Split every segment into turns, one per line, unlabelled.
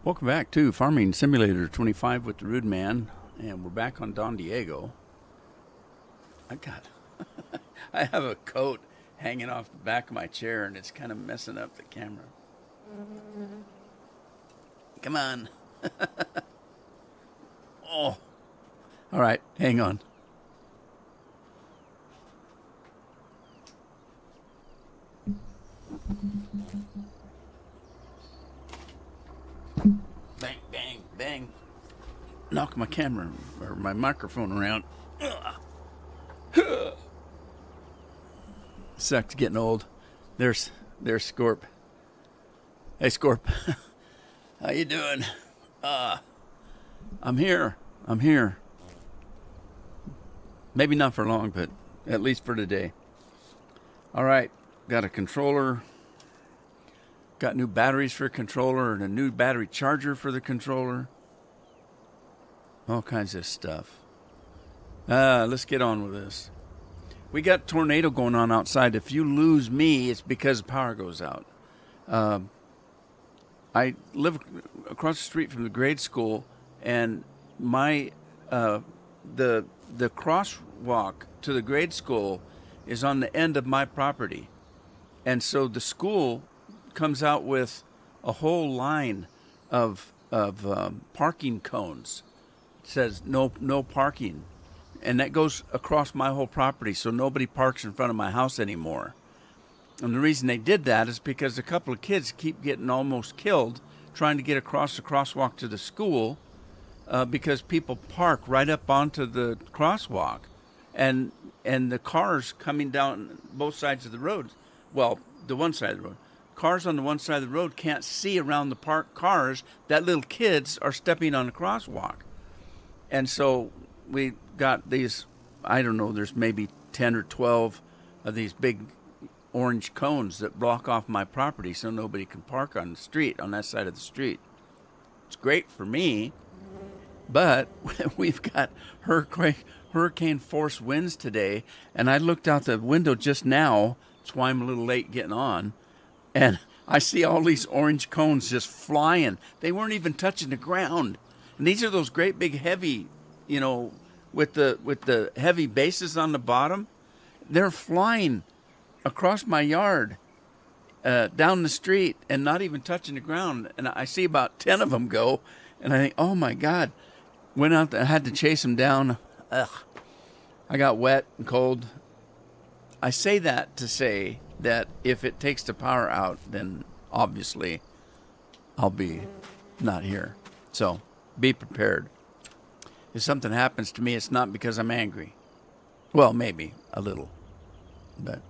Welcome back to Farming Simulator 25 with the Rude Man, and we're back on Don Diego. I got, I have a coat hanging off the back of my chair, and it's kind of messing up the camera. Come on. Oh, all right, hang on. Bang, bang, bang. Knock my camera or my microphone around. Sucks getting old. There's Scorp. Hey, Scorp. How you doing? I'm here. Maybe not for long, but at least for today. All right. Got a controller. Got new batteries for a controller and a new battery charger for the controller. All kinds of stuff. Let's get on with this. We got tornado going on outside. If you lose me, it's because the power goes out. I live across the street from the grade school, and my the crosswalk to the grade school is on the end of my property, and so the school comes out with a whole line of parking cones. It says no parking, and that goes across my whole property, so nobody parks in front of my house anymore. And the reason they did that is because a couple of kids keep getting almost killed trying to get across the crosswalk to the school because people park right up onto the crosswalk, and the cars coming down both sides of the road. Well, the one side of the road. Cars on the one side of the road can't see around the parked cars that little kids are stepping on the crosswalk. And so we got these, I don't know, there's maybe 10 or 12 of these big orange cones that block off my property so nobody can park on the street, on that side of the street. It's great for me, but we've got hurricane force winds today, and I looked out the window just now. That's why I'm a little late getting on. And I see all these orange cones just flying. They weren't even touching the ground. And these are those great big heavy, with the heavy bases on the bottom. They're flying across my yard, down the street, and not even touching the ground. And I see about 10 of them go, and I think, oh my God. Went out there, I had to chase them down. Ugh. I got wet and cold. I say that to say that if it takes the power out, then obviously I'll be not here. So be prepared. If something happens to me, it's not because I'm angry. Well, maybe a little, but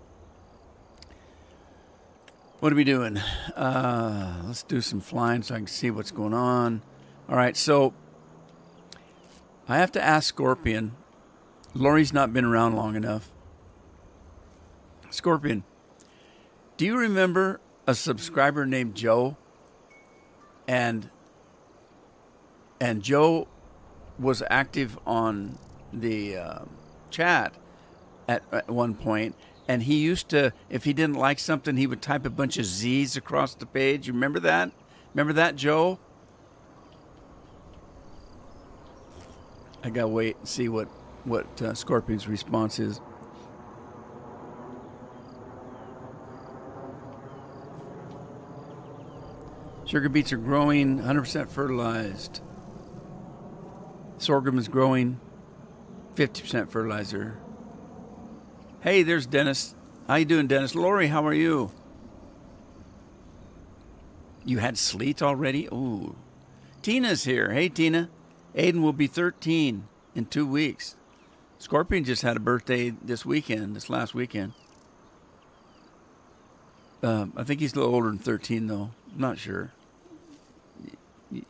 what are we doing? Let's do some flying so I can see what's going on. All right, so I have to ask Scorpion. Lori's not been around long enough. Scorpion, do you remember a subscriber named Joe? And Joe was active on the chat at one point, and he used to, if he didn't like something, he would type a bunch of Z's across the page. You remember that? Remember that, Joe? I gotta wait and see what Scorpion's response is. Sugar beets are growing, 100% fertilized. Sorghum is growing, 50% fertilizer. Hey, there's Dennis. How you doing, Dennis? Lori, how are you? You had sleet already? Ooh. Tina's here. Hey, Tina. Aiden will be 13 in 2 weeks. Scorpion just had a birthday this last weekend. I think he's a little older than 13, though. I'm not sure.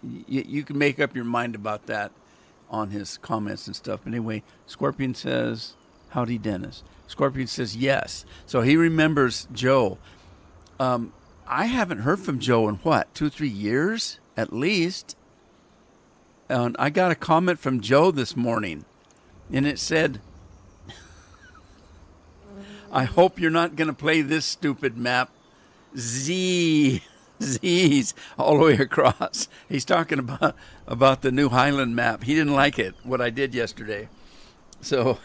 You can make up your mind about that on his comments and stuff. But anyway, Scorpion says, howdy, Dennis. Scorpion says yes. So he remembers Joe. I haven't heard from Joe in 2-3 years at least. And I got a comment from Joe this morning, and it said, I hope you're not going to play this stupid map. Z Z's all the way across. He's talking about the new Highland map. He didn't like it, what I did yesterday. So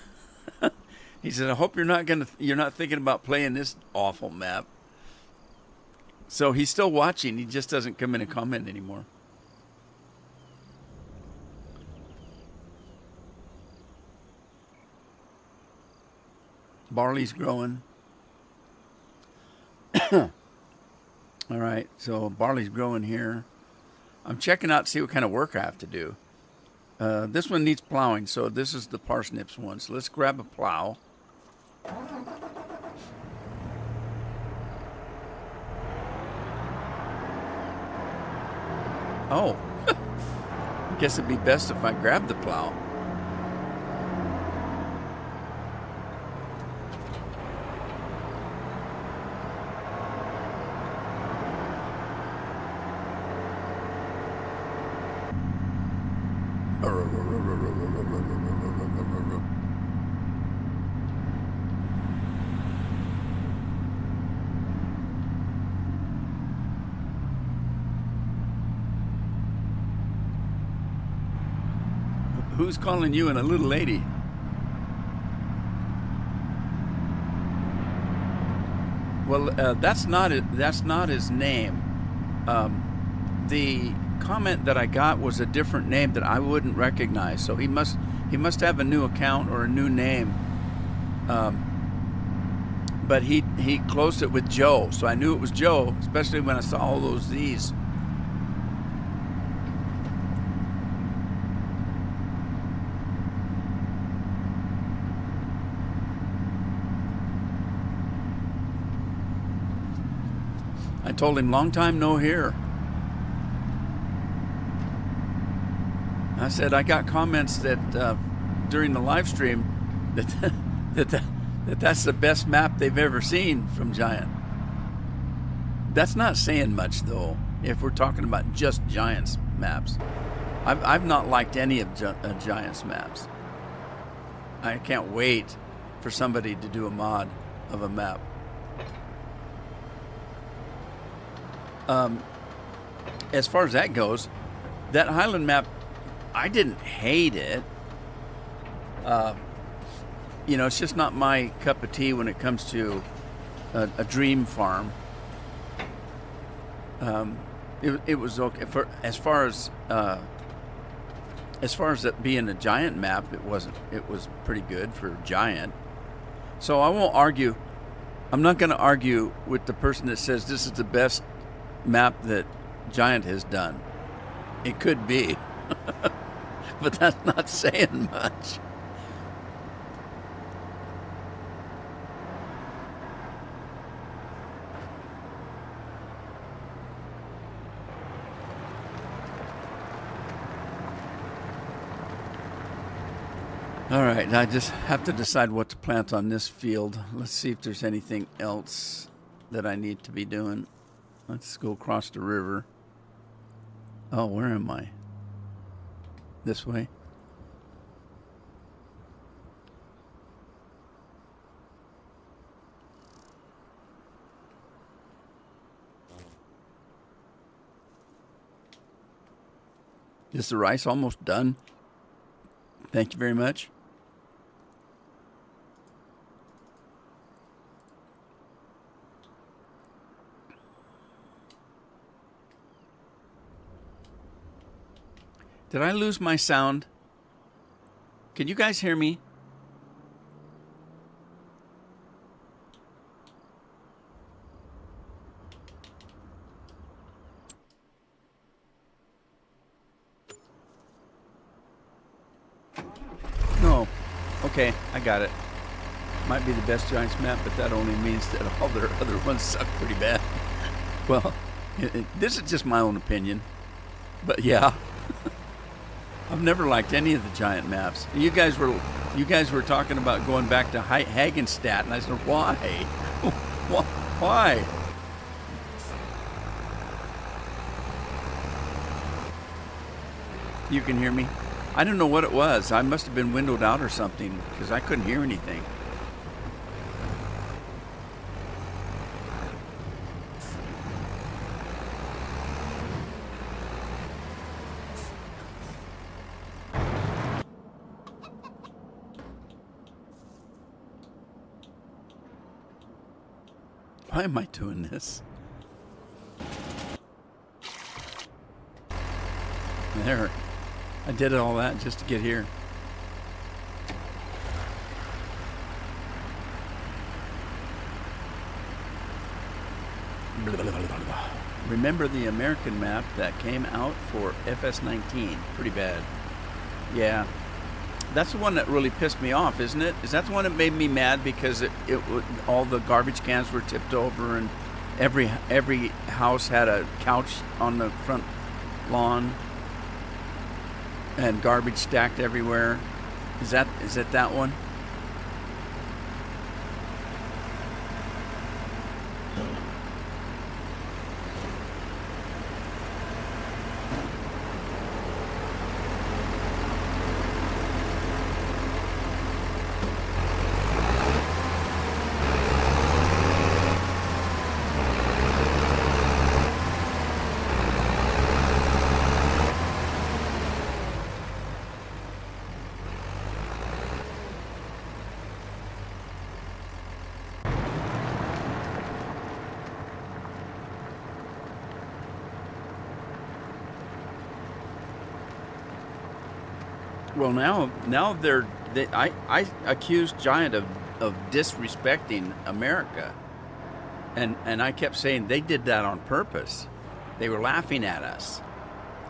he said, I hope you're not thinking about playing this awful map. So he's still watching. He just doesn't come in and comment anymore. Barley's growing. All right, so barley's growing here. I'm checking out to see what kind of work I have to do. This one needs plowing, so this is the parsnips one. So let's grab a plow. Oh, I guess it'd be best if I grab the plow. Who's calling you and a little lady? Well, that's not his name. The comment that I got was a different name that I wouldn't recognize. So he must have a new account or a new name. But he closed it with Joe, so I knew it was Joe, especially when I saw all those Z's. I told him, long time no hear. I said, I got comments that during the live stream that's the best map they've ever seen from Giant. That's not saying much, though, if we're talking about just Giant's maps. I've not liked any of Giant's maps. I can't wait for somebody to do a mod of a map. As far as that goes, that Highland map, I didn't hate it. It's just not my cup of tea when it comes to a dream farm. It was okay as far as it being a Giant map. It wasn't. It was pretty good for Giant. So I won't argue. I'm not going to argue with the person that says this is the best map that Giant has done. It could be, but that's not saying much. All right, I just have to decide what to plant on this field. Let's see if there's anything else that I need to be doing. Let's go across the river. Oh, where am I? This way? Is the rice almost done? Thank you very much. Did I lose my sound? Can you guys hear me? No. Okay, I got it. Might be the best Giants map, but that only means that all their other ones suck pretty bad. Well, this is just my own opinion. But yeah. I've never liked any of the Giant maps. You guys were talking about going back to Hagenstadt, and I said, why? Why? You can hear me? I don't know what it was. I must have been windowed out or something because I couldn't hear anything. Why am I doing this? There. I did all that just to get here. Remember the American map that came out for FS19? Pretty bad. Yeah. That's the one that really pissed me off, isn't it? Is that the one that made me mad because all the garbage cans were tipped over and every house had a couch on the front lawn and garbage stacked everywhere? Is it that one? Well, now I accused Giant of disrespecting America, and I kept saying they did that on purpose. They were laughing at us,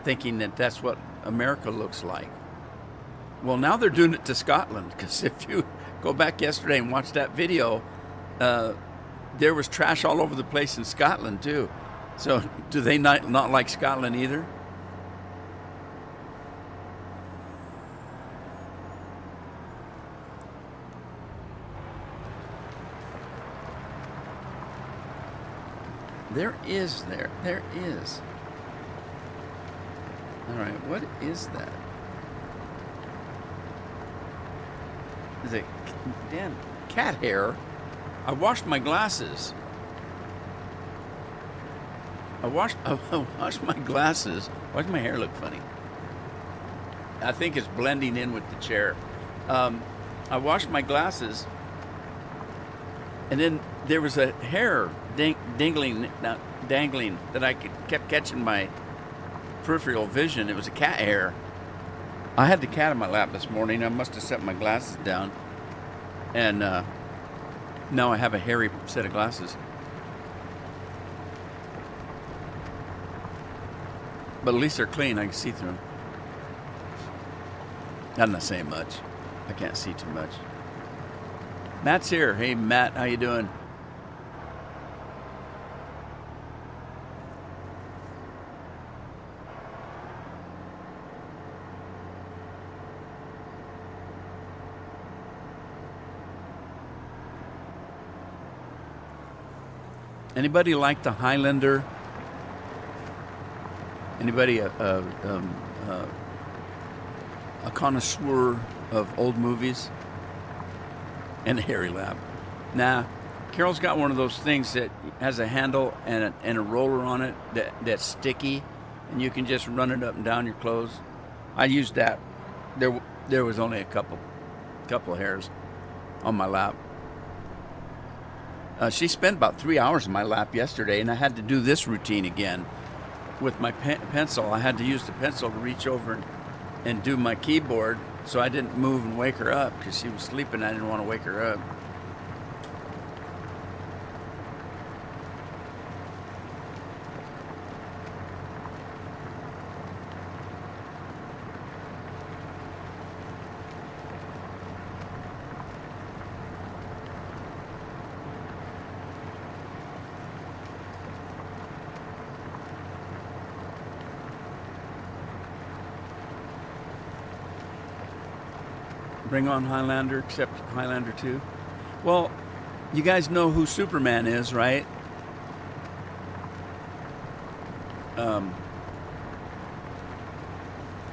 thinking that that's what America looks like. Well, now they're doing it to Scotland, because if you go back yesterday and watch that video, there was trash all over the place in Scotland too. So do they not like Scotland either? There is. All right, what is that? Is it damn cat hair? I washed my glasses. I washed my glasses. Why does my hair look funny? I think it's blending in with the chair. I washed my glasses, and then there was a hair dangling that I kept catching my peripheral vision. It was a cat hair. I had the cat in my lap this morning. I must have set my glasses down, and now I have a hairy set of glasses. But at least they're clean. I can see through them. I'm not saying much. I can't see too much. Matt's here. Hey, Matt, how you doing? Anybody like the Highlander? Anybody a connoisseur of old movies? And a hairy lap? Nah. Carol's got one of those things that has a handle and a roller on it that's sticky, and you can just run it up and down your clothes. I used that. There was only a couple of hairs on my lap. She spent about 3 hours in my lap yesterday, and I had to do this routine again with my pencil. I had to use the pencil to reach over and do my keyboard so I didn't move and wake her up because she was sleeping. I didn't want to wake her up. Bring on Highlander, except Highlander 2. Well, you guys know who Superman is, right?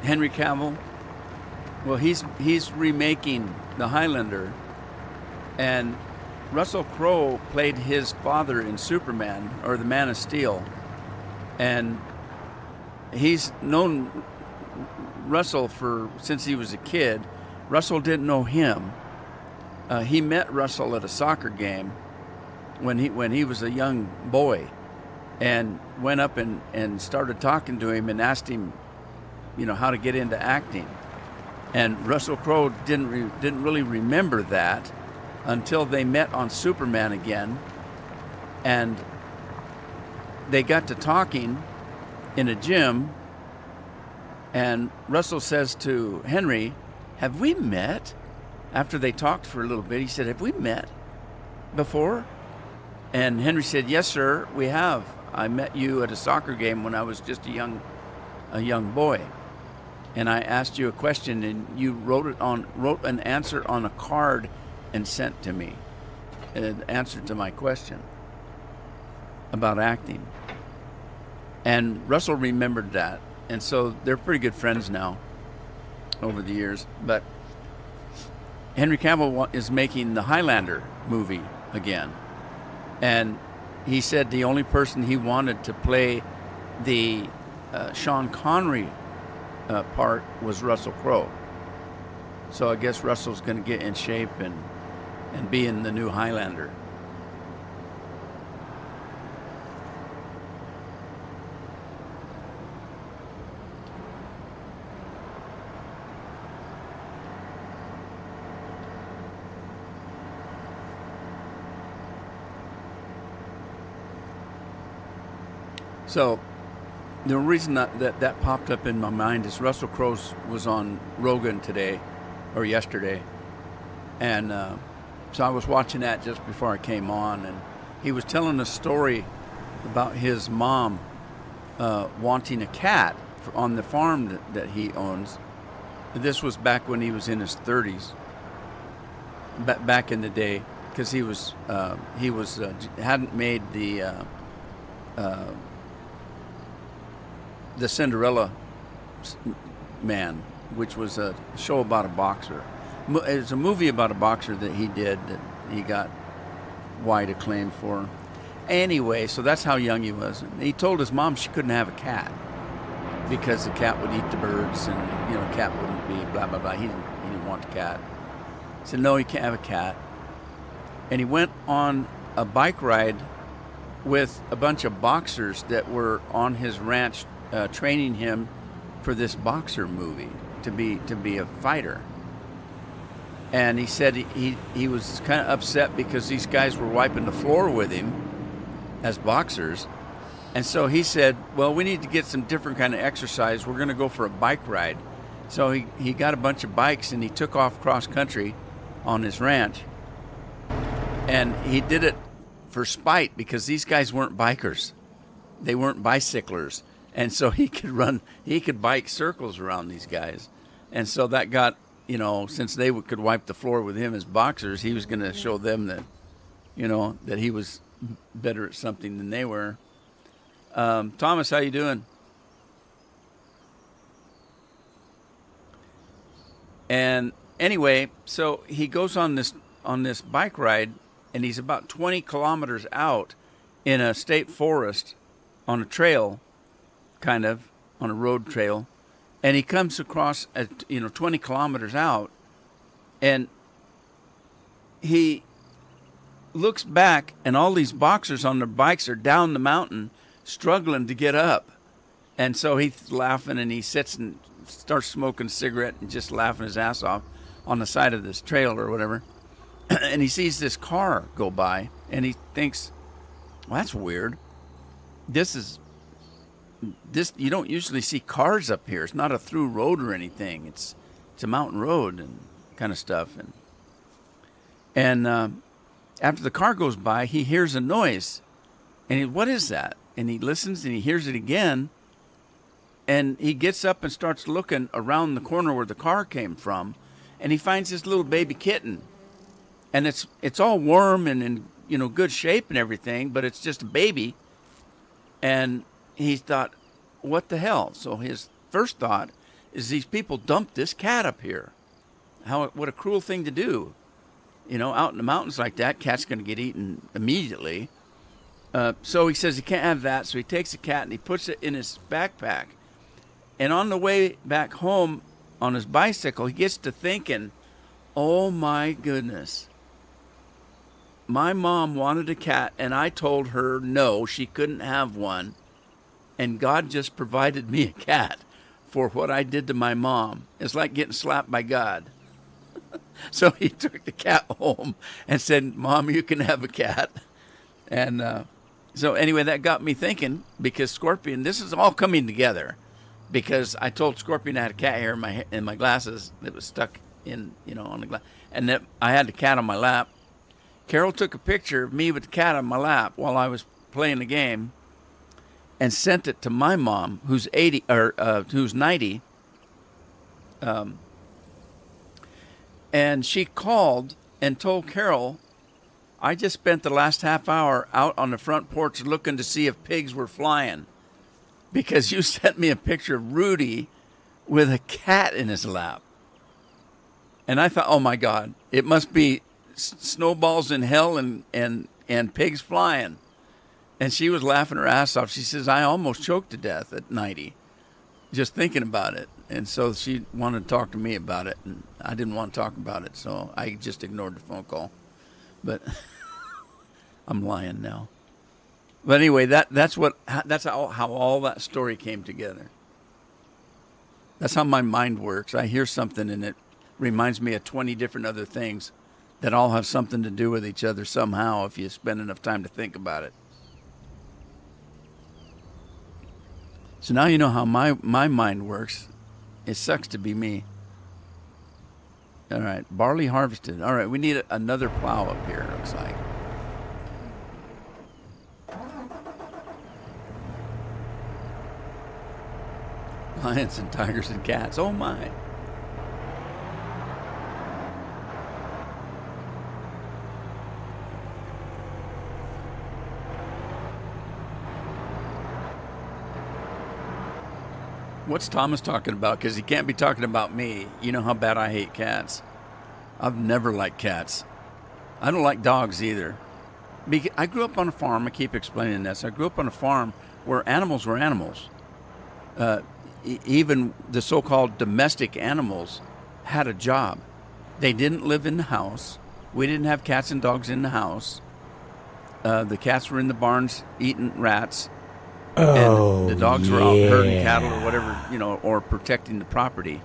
Henry Cavill. Well, he's remaking the Highlander, and Russell Crowe played his father in Superman, or the Man of Steel, and he's known Russell since he was a kid. Russell didn't know him. He met Russell at a soccer game, when he was a young boy, and went up and started talking to him and asked him, how to get into acting. And Russell Crowe didn't really remember that until they met on Superman again, and they got to talking in a gym. And Russell says to Henry, "Have we met?" After they talked for a little bit, he said, "Have we met before?" And Henry said, "Yes, sir, we have. I met you at a soccer game when I was just a young boy. And I asked you a question, and you wrote an answer on a card and sent to me, an answer to my question about acting." And Russell remembered that. And so they're pretty good friends now over the years. But Henry Cavill is making the Highlander movie again. And he said the only person he wanted to play the Sean Connery part was Russell Crowe. So I guess Russell's going to get in shape and be in the new Highlander. So the reason that popped up in my mind is Russell Crowe was on Rogan today or yesterday, and so I was watching that just before I came on, and he was telling a story about his mom wanting a cat on the farm that he owns. This was back when he was in his 30s, back in the day, because he hadn't made the Cinderella Man, which was a show about a boxer. It's a movie about a boxer that he did that he got wide acclaim for. Anyway, so that's how young he was. And he told his mom she couldn't have a cat because the cat would eat the birds, and cat wouldn't be blah blah blah. He didn't want the cat. He said, "No, you can't have a cat." And he went on a bike ride with a bunch of boxers that were on his ranch, training him for this boxer movie to be a fighter. And he said he was kind of upset because these guys were wiping the floor with him as boxers. And so he said, "Well, we need to get some different kind of exercise. We're going to go for a bike ride." So he got a bunch of bikes and he took off cross country on his ranch. And he did it for spite because these guys weren't bikers. They weren't bicyclers. And so he could bike circles around these guys. And so that got, since they could wipe the floor with him as boxers, he was going to show them that, that he was better at something than they were. Thomas, how you doing? And anyway, so he goes on this bike ride, and he's about 20 kilometers out in a state forest on a trail, kind of on a road trail, and he comes across 20 kilometers out, and he looks back, and all these boxers on their bikes are down the mountain struggling to get up. And so he's laughing, and he sits and starts smoking a cigarette and just laughing his ass off on the side of this trail or whatever. And he sees this car go by, and he thinks, "Well, that's weird. This you don't usually see cars up here. It's not a through road or anything. It's a mountain road and kind of stuff." And after the car goes by, he hears a noise, and what is that? And he listens, and he hears it again, and he gets up and starts looking around the corner where the car came from, and he finds this little baby kitten, and it's all warm and in good shape and everything, but it's just a baby. And he thought, what the hell? So his first thought is, these people dumped this cat up here. What a cruel thing to do. Out in the mountains like that, cat's going to get eaten immediately. So he says he can't have that. So he takes the cat and he puts it in his backpack. And on the way back home on his bicycle, he gets to thinking, oh my goodness, my mom wanted a cat, and I told her no, she couldn't have one. And God just provided me a cat for what I did to my mom. It's like getting slapped by God. So he took the cat home and said, Mom, you can have a cat. And so anyway, that got me thinking, because Scorpion, this is all coming together, because I told Scorpion I had a cat hair in my glasses that was stuck in, on the glass, and that I had the cat on my lap. Carol took a picture of me with the cat on my lap while I was playing the game, and sent it to my mom, who's 80 or who's 90. And she called and told Carol, I just spent the last half hour out on the front porch looking to see if pigs were flying, because you sent me a picture of Rudy with a cat in his lap. And I thought, oh my God, it must be snowballs in hell and pigs flying. And she was laughing her ass off. She says, I almost choked to death at 90, just thinking about it. And so she wanted to talk to me about it, and I didn't want to talk about it, so I just ignored the phone call. But I'm lying now. But anyway, that's how all that story came together. That's how my mind works. I hear something, and it reminds me of 20 different other things that all have something to do with each other somehow if you spend enough time to think about it. So now you know how my mind works. It sucks to be me. All right, barley harvested. All right, we need another plow up here, it looks like. Lions and tigers and cats. Oh my. What's Thomas talking about? Because he can't be talking about me. You know how bad I hate cats. I've never liked cats. I don't like dogs either. I grew up on a farm. I keep explaining this. I grew up on a farm where animals were animals. Even the so-called domestic animals had a job. They didn't live in the house. We didn't have cats and dogs in the house. The cats were in the barns eating rats. And the dogs were out herding cattle or whatever, or protecting the property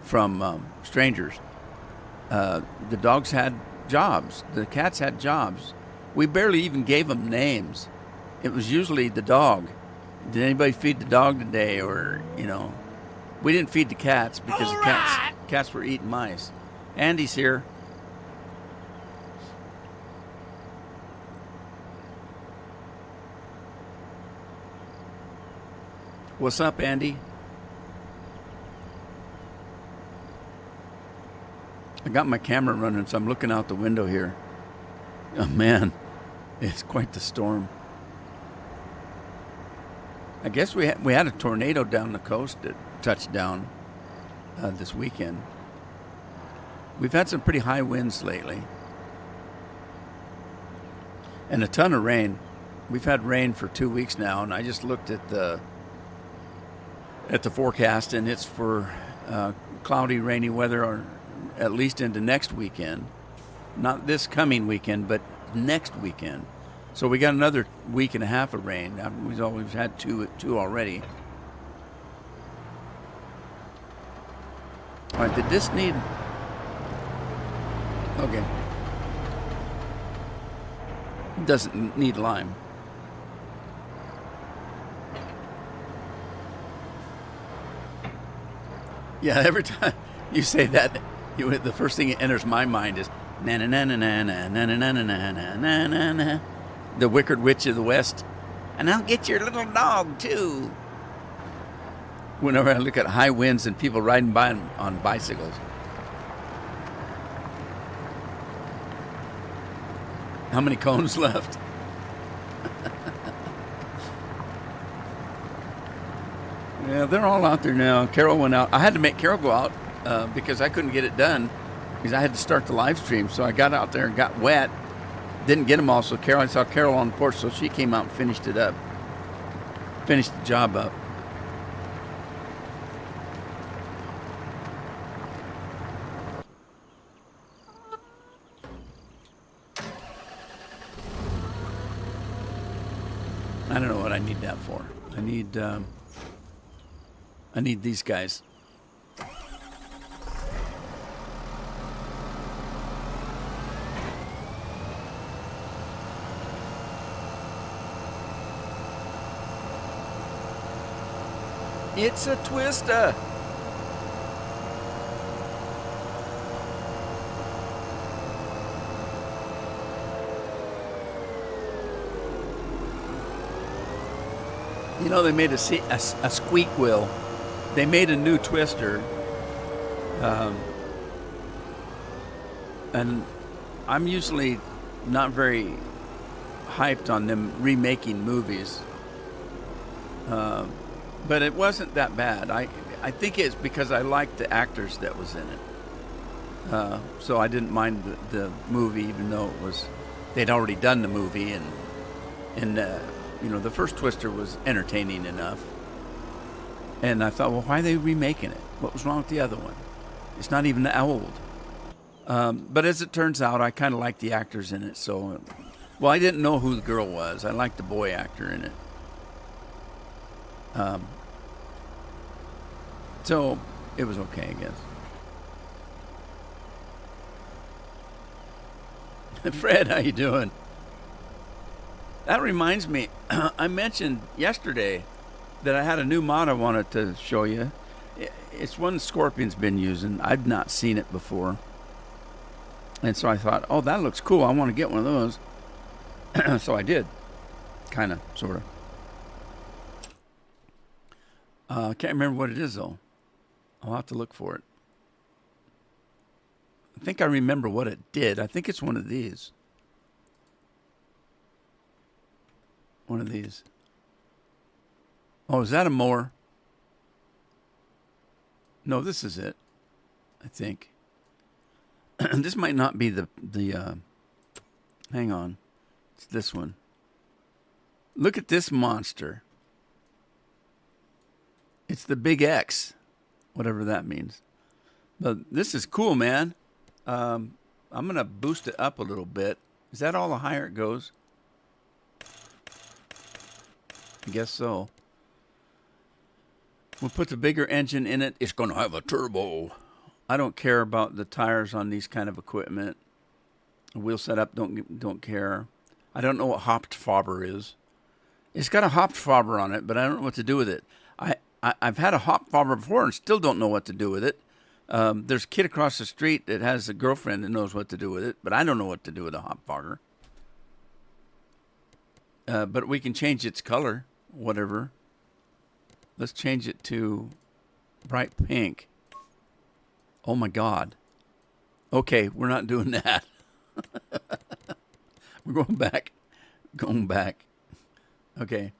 from strangers. The dogs had jobs. The cats had jobs. We barely even gave them names. It was usually the dog. Did anybody feed the dog today? Or, we didn't feed the cats because the cats were eating mice. Andy's here. What's up, Andy? I got my camera running, so I'm looking out the window here. Oh, man, it's quite the storm. I guess we had a tornado down the coast that touched down this weekend. We've had some pretty high winds lately. And a ton of rain. We've had rain for 2 weeks now, and I just looked at the forecast, and it's for cloudy, rainy weather, or at least into next weekend. Not this coming weekend, but next weekend. So we got another week and a half of rain. We've had two already. All right, did this need... Okay. Doesn't need lime. Yeah, every time you say that, the first thing that enters my mind is na na na na na na na na na na na na na, the Wicked Witch of the West, and I'll get your little dog too. Whenever I look at high winds and people riding by on bicycles. How many cones left? Yeah, they're all out there now. Carol went out. I had to make Carol go out because I couldn't get it done because I had to start the live stream. So I got out there and got wet. Didn't get them all. So I saw Carol on the porch, so she came out and finished it up. Finished the job up. I don't know what I need that for. I need these guys. It's a twister. You know, they made a squeak wheel. They made a new twister. And I'm usually not very hyped on them remaking movies. But it wasn't that bad. I think it's because I liked the actors that was in it. So I didn't mind the movie, even though they'd already done the movie, and you know, the first Twister was entertaining enough. And I thought, well, why are they remaking it? What was wrong with the other one? It's not even that old. But as it turns out, I kind of liked the actors in it. So, well, I didn't know who the girl was. I liked the boy actor in it. So it was okay, I guess. Fred, how you doing? That reminds me, I mentioned yesterday that I had a new mod I wanted to show you. It's one Scorpion's been using. I'd not seen it before. And so I thought, oh, that looks cool. I want to get one of those. So I did. Kind of, sort of. I can't remember what it is, though. I'll have to look for it. I think I remember what it did. I think it's one of these. One of these. Oh, is that a mower? No, this is it. I think. This might not be the hang on. It's this one. Look at this monster. It's the Big X, whatever that means. But this is cool, man. I'm going to boost it up a little bit. Is that all the higher it goes? I guess so. We'll put the bigger engine in it. It's going to have a turbo. I don't care about the tires on these kind of equipment. Wheel setup, don't care. I don't know what Hauptfarbe is. It's got a Hauptfarbe on it, but I don't know what to do with it. I've had a Hauptfarbe before and still don't know what to do with it. There's a kid across the street that has a girlfriend that knows what to do with it, but I don't know what to do with a Hauptfarbe. But we can change its color, whatever. Let's change it to bright pink. Oh my God. Okay, we're not doing that. We're going back. Going back. Okay.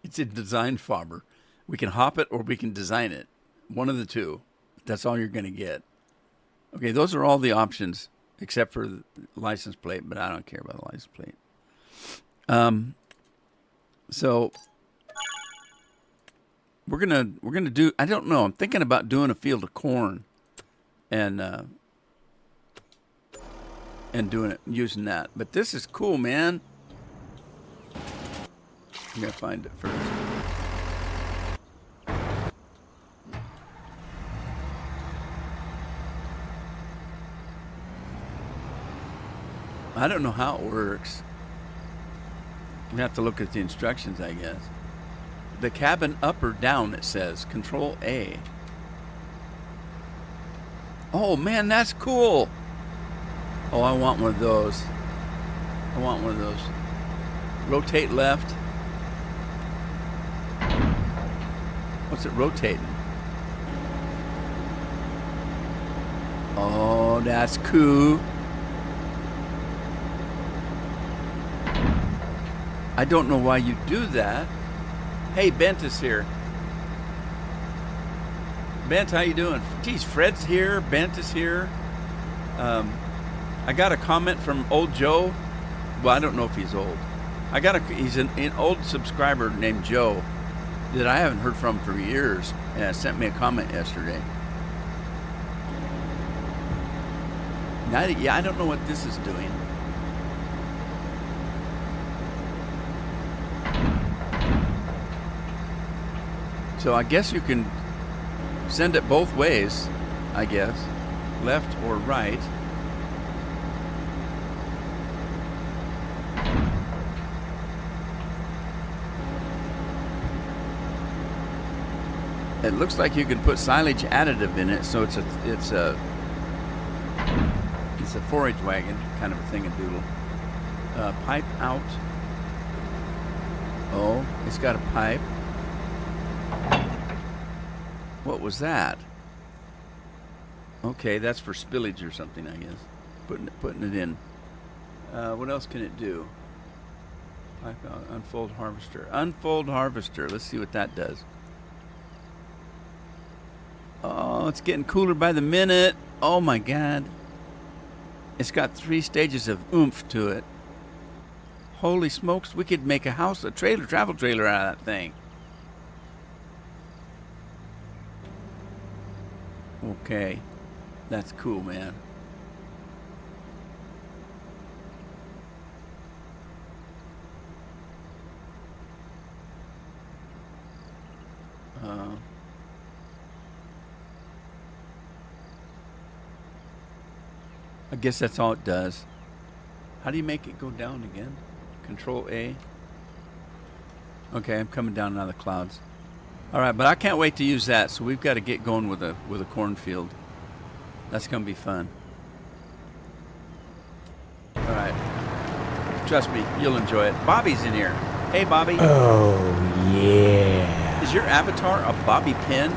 It's a design Farber. We can hop it or we can design it. One of the two. That's all you're going to get. Okay, those are all the options except for the license plate, but I don't care about the license plate. So we're gonna do. I don't know. I'm thinking about doing a field of corn, and doing it using that. But this is cool, man. I'm gonna find it first. I don't know how it works. We have to look at the instructions, I guess. The cabin up or down, it says. Control A. Oh, man, that's cool. Oh, I want one of those. I want one of those. Rotate left. What's it rotating? Oh, that's cool. I don't know why you do that. Hey, Bent is here. Bent, how you doing? Geez, Fred's here. Bent is here. I got a comment from old Joe. Well, I don't know if he's old. He's an old subscriber named Joe that I haven't heard from for years. And sent me a comment yesterday. Now, yeah, I don't know what this is doing. So I guess you can send it both ways, I guess. Left or right. It looks like you can put silage additive in it, so it's a 4-H wagon kind of a thing, a doodle. Pipe out. Oh, it's got a pipe. What was that? Okay, that's for spillage or something, I guess. Putting it in. What else can it do? Pipe out, unfold harvester. Unfold harvester. Let's see what that does. Oh, it's getting cooler by the minute. Oh my God. It's got 3 stages of oomph to it. Holy smokes, we could make a house, a trailer, travel trailer out of that thing. Okay. That's cool, man. I guess that's all it does. How do you make it go down again? Control A. Okay, I'm coming down out of the clouds. All right, but I can't wait to use that. So we've got to get going with a cornfield. That's gonna be fun. All right. Trust me, you'll enjoy it. Bobby's in here. Hey, Bobby.
Oh, yeah.
Is your avatar a bobby pin?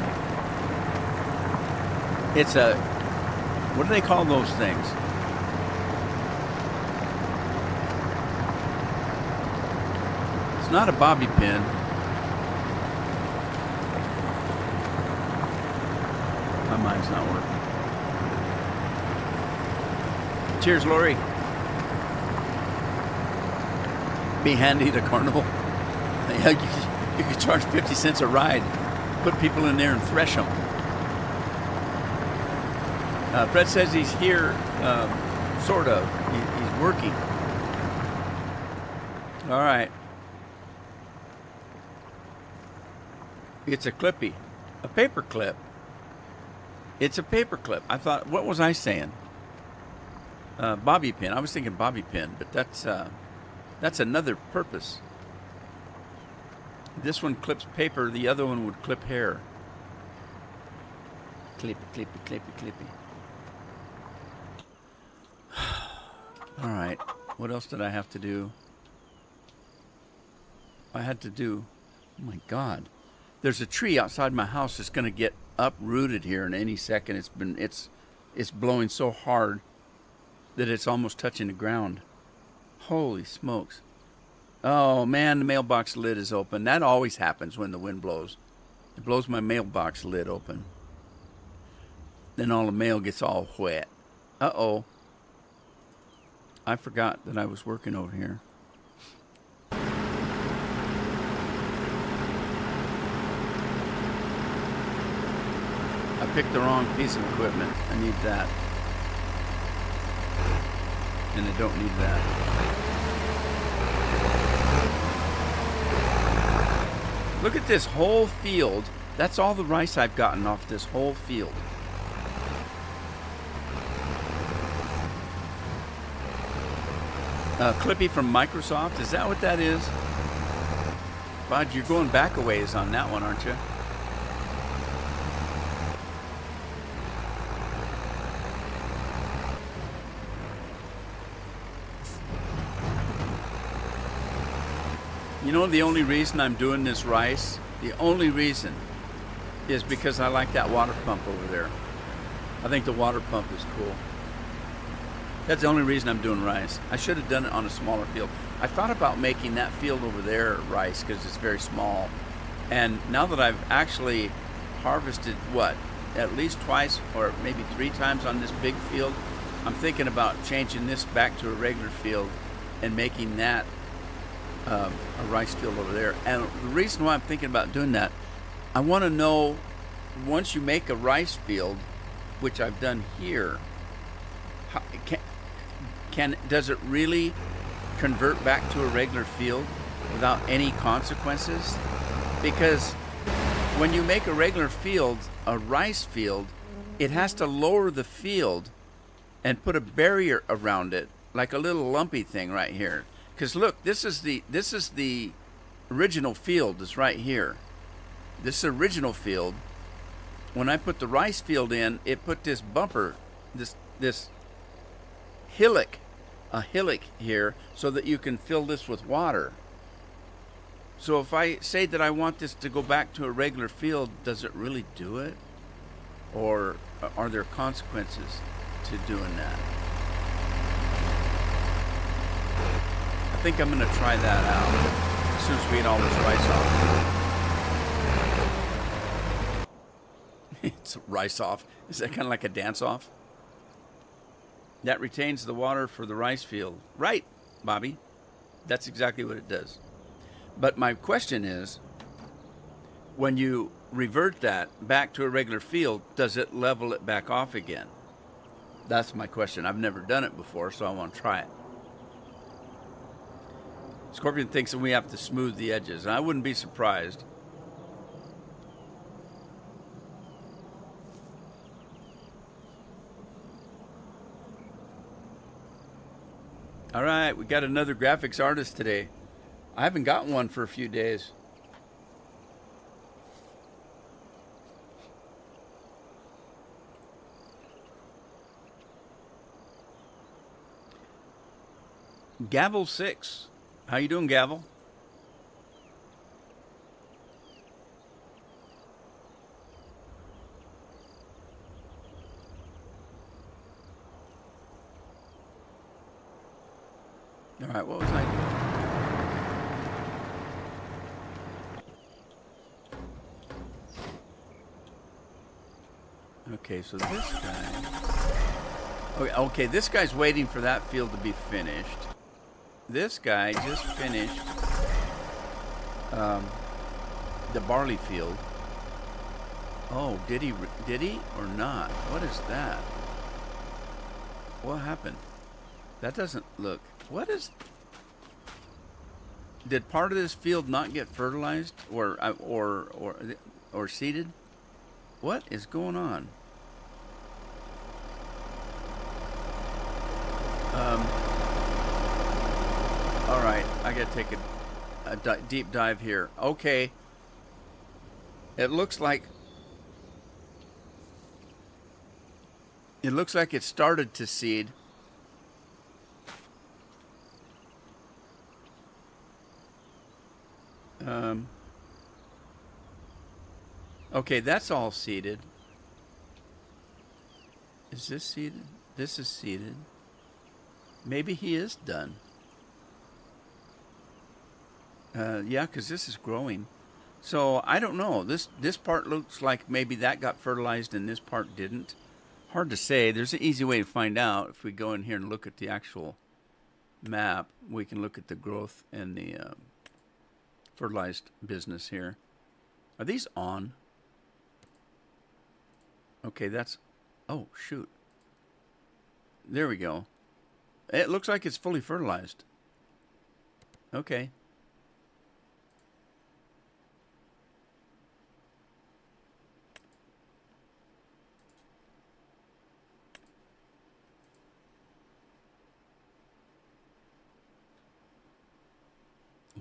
It's a, what do they call those things? It's not a bobby pin. My mind's not working. Cheers, Lori. Be handy at a carnival. Yeah, you could charge 50 cents a ride. Put people in there and thresh them. Fred says he's here, sort of. He's working. All right. It's a clippy. A paper clip. It's a paper clip. I thought, what was I saying? Bobby pin. I was thinking bobby pin, but that's another purpose. This one clips paper. The other one would clip hair. Clippy, clippy, clippy, clippy. All right. What else did I have to do? I had to do. Oh my God! There's a tree outside my house that's going to get uprooted here in any second. It's blowing so hard that it's almost touching the ground. Holy smokes! Oh man, the mailbox lid is open. That always happens when the wind blows. It blows my mailbox lid open. Then all the mail gets all wet. Uh-oh. I forgot that I was working over here. I picked the wrong piece of equipment. I need that. And I don't need that. Look at this whole field. That's all the rice I've gotten off this whole field. Clippy from Microsoft, is that what that is? Bud, you're going back a ways on that one, aren't you? You know, the only reason I'm doing this rice, the only reason is because I like that water pump over there. I think the water pump is cool. That's the only reason I'm doing rice. I should have done it on a smaller field. I thought about making that field over there rice because it's very small. And now that I've actually harvested, at least twice or maybe 3 times on this big field, I'm thinking about changing this back to a regular field and making that a rice field over there. And the reason why I'm thinking about doing that, I want to know, once you make a rice field, which I've done here, does it really convert back to a regular field without any consequences? Because when you make a regular field, a rice field, it has to lower the field and put a barrier around it, like a little lumpy thing right here. Because look, this is the original field. Is right here. This is original field. When I put the rice field in, it put this bumper, this hillock, a hillock here, so that you can fill this with water. So if I say that I want this to go back to a regular field, does it really do it? Or are there consequences to doing that? I think I'm going to try that out as soon as we get all this rice off. It's rice off. Is that kind of like a dance off? That retains the water for the rice field. Right, Bobby. That's exactly what it does. But my question is, when you revert that back to a regular field, does it level it back off again? That's my question. I've never done it before, so I want to try it. Scorpion thinks that we have to smooth the edges, and I wouldn't be surprised. All right, we got another graphics artist today. I haven't gotten one for a few days. Gavel 6. How you doing, Gavel? All right, what was I doing? Okay, so this guy... Okay, this guy's waiting for that field to be finished. This guy just finished the barley field. Oh, did he or not? What is that? What happened? That doesn't look... What is... Did part of this field not get fertilized or seeded? What is going on? All right, I gotta take a deep dive here. Okay, it looks like it started to seed. Okay, that's all seeded. Is this seeded? This is seeded. Maybe he is done. Yeah, because this is growing. So I don't know. This part looks like maybe that got fertilized and this part didn't. Hard to say. There's an easy way to find out. If we go in here and look at the actual map, we can look at the growth and the fertilized business here. Are these on? Okay, that's... Oh, shoot. There we go. It looks like it's fully fertilized. Okay.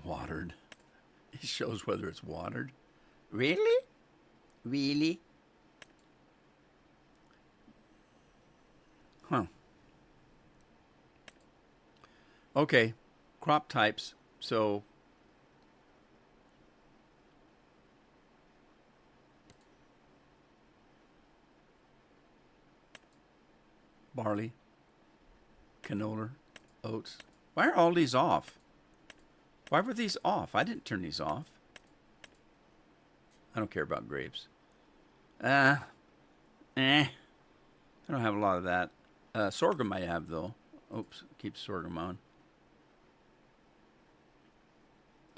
Watered. It shows whether it's watered. Really? Really? Huh. Okay. Crop types. So barley, canola, oats. Why are all these off? Why were these off? I didn't turn these off. I don't care about grapes. I don't have a lot of that. Sorghum I have, though. Oops, keep sorghum on.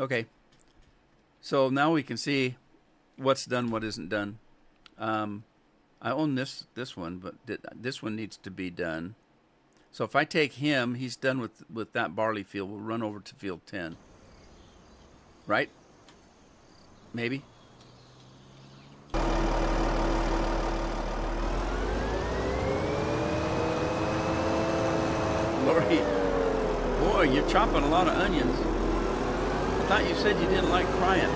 Okay. So now we can see what's done, what isn't done. I own this one, but this one needs to be done. So if I take him, he's done with that barley field. We'll run over to field 10. Right? Maybe? story. Boy, you're chopping a lot of onions. I thought you said you didn't like crying.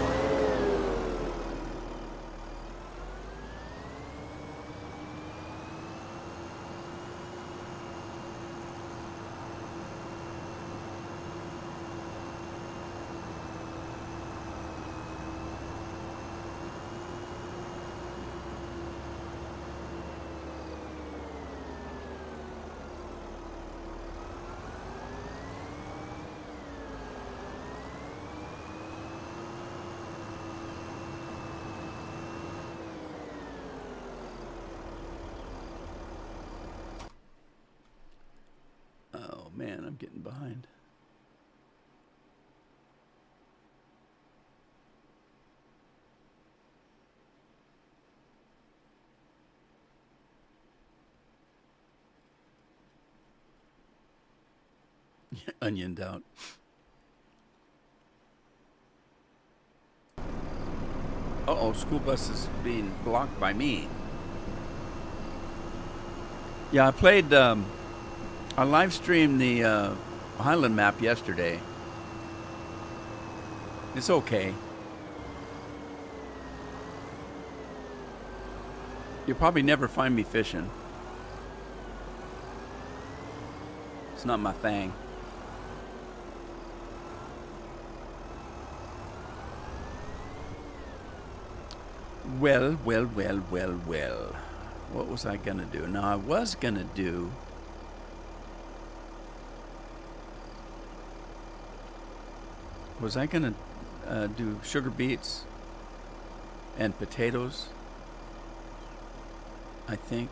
Oh man, I'm getting behind. Onioned out. Uh-oh, school bus is being blocked by me. Yeah, I live streamed the Highland map yesterday. It's okay. You'll probably never find me fishing. It's not my thing. Well. What was I gonna do? Now I was gonna do. Was I gonna do sugar beets and potatoes? I think.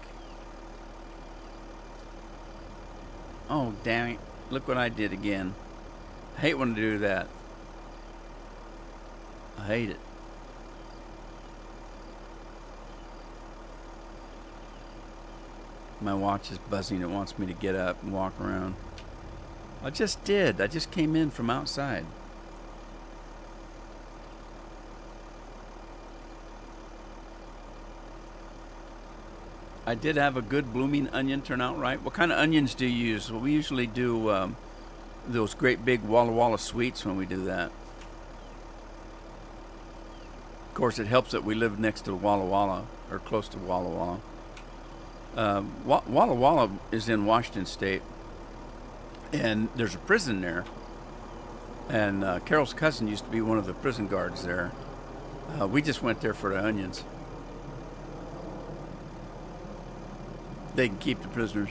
Oh, damn it. Look what I did again. I hate when I do that. I hate it. My watch is buzzing. It wants me to get up and walk around. I just did. I just came in from outside. I did have a good blooming onion turn out right. What kind of onions do you use? Well, we usually do those great big Walla Walla sweets when we do that. Of course, it helps that we live next to Walla Walla, or close to Walla Walla. Walla Walla is in Washington State, and there's a prison there. And Carol's cousin used to be one of the prison guards there. We just went there for the onions. They can keep the prisoners.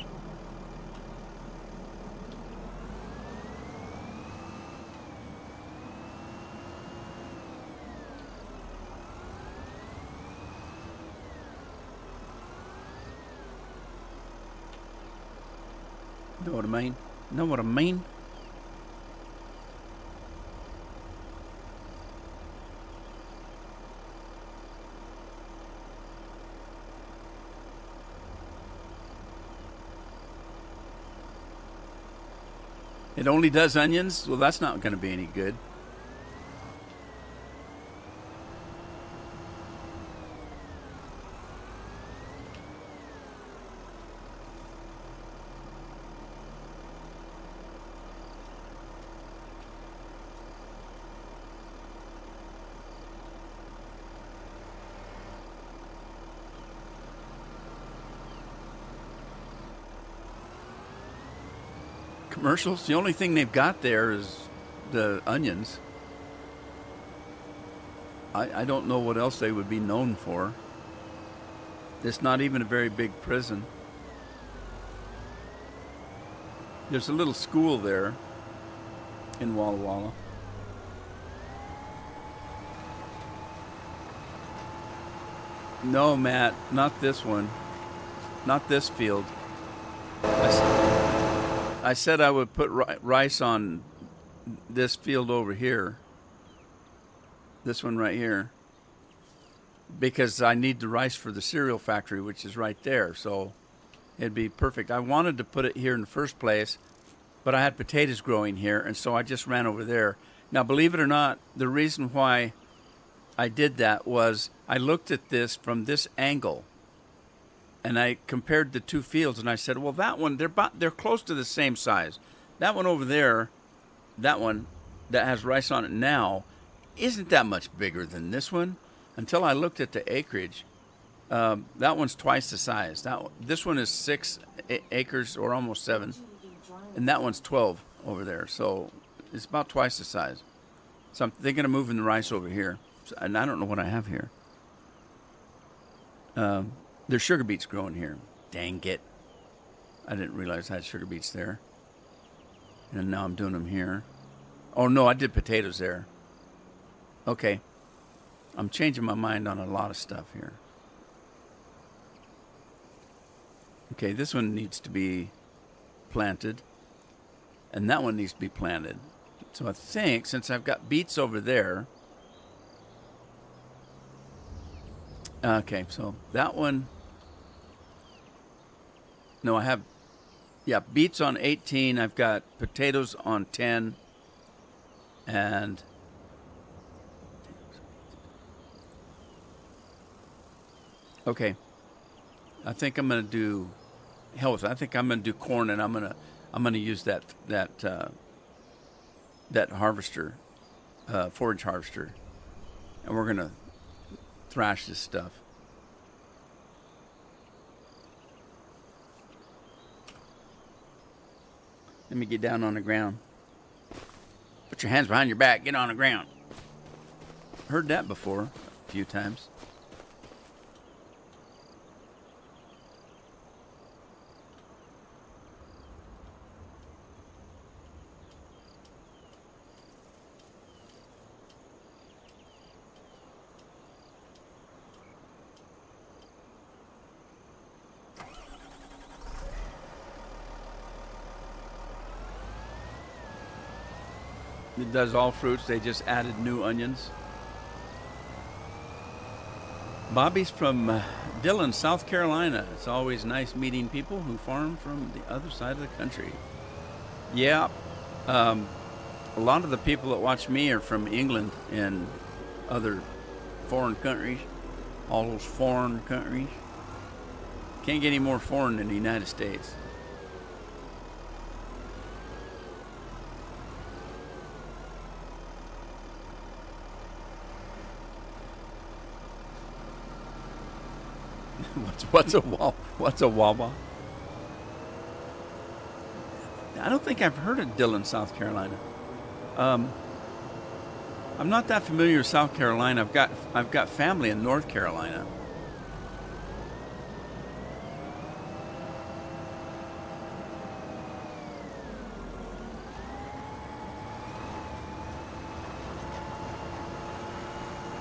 Know what I mean? Know what I mean? It only does onions? Well, that's not going to be any good. Commercials? The only thing they've got there is the onions. I don't know what else they would be known for. It's not even a very big prison. There's a little school there in Walla Walla. No, Matt, not this one. Not this field. I said I would put rice on this field over here. This one right here. Because I need the rice for the cereal factory, which is right there. So it'd be perfect. I wanted to put it here in the first place, but I had potatoes growing here, and so I just ran over there. Now, believe it or not, the reason why I did that was I looked at this from this angle, and I compared the two fields, and I said, well, that one, they're close to the same size. That one over there, that one that has rice on it now, isn't that much bigger than this one. Until I looked at the acreage, that one's twice the size. This one is 6 acres or almost 7, and that one's 12 over there. So it's about twice the size. So I'm thinking of moving the rice over here, and I don't know what I have here. There's sugar beets growing here. Dang it. I didn't realize I had sugar beets there. And now I'm doing them here. Oh, no, I did potatoes there. Okay. I'm changing my mind on a lot of stuff here. Okay, this one needs to be planted. And that one needs to be planted. So I think since I've got beets over there. Okay, so that one. No, I have, beets on 18. I've got potatoes on 10. And okay, I think I'm gonna do health. I think I'm gonna do corn, and I'm gonna use that harvester, forage harvester, and we're gonna thrash this stuff. Let me get down on the ground. Put your hands behind your back. Get on the ground. Heard that before a few times. It does all fruits. They just added new onions. Bobby's from Dillon, South Carolina. It's always nice meeting people who farm from the other side of the country. Yeah, a lot of the people that watch me are from England and other foreign countries. All those foreign countries. Can't get any more foreign than the United States. What's a Wawa? I don't think I've heard of Dillon, South Carolina. I'm not that familiar with South Carolina. I've got family in North Carolina.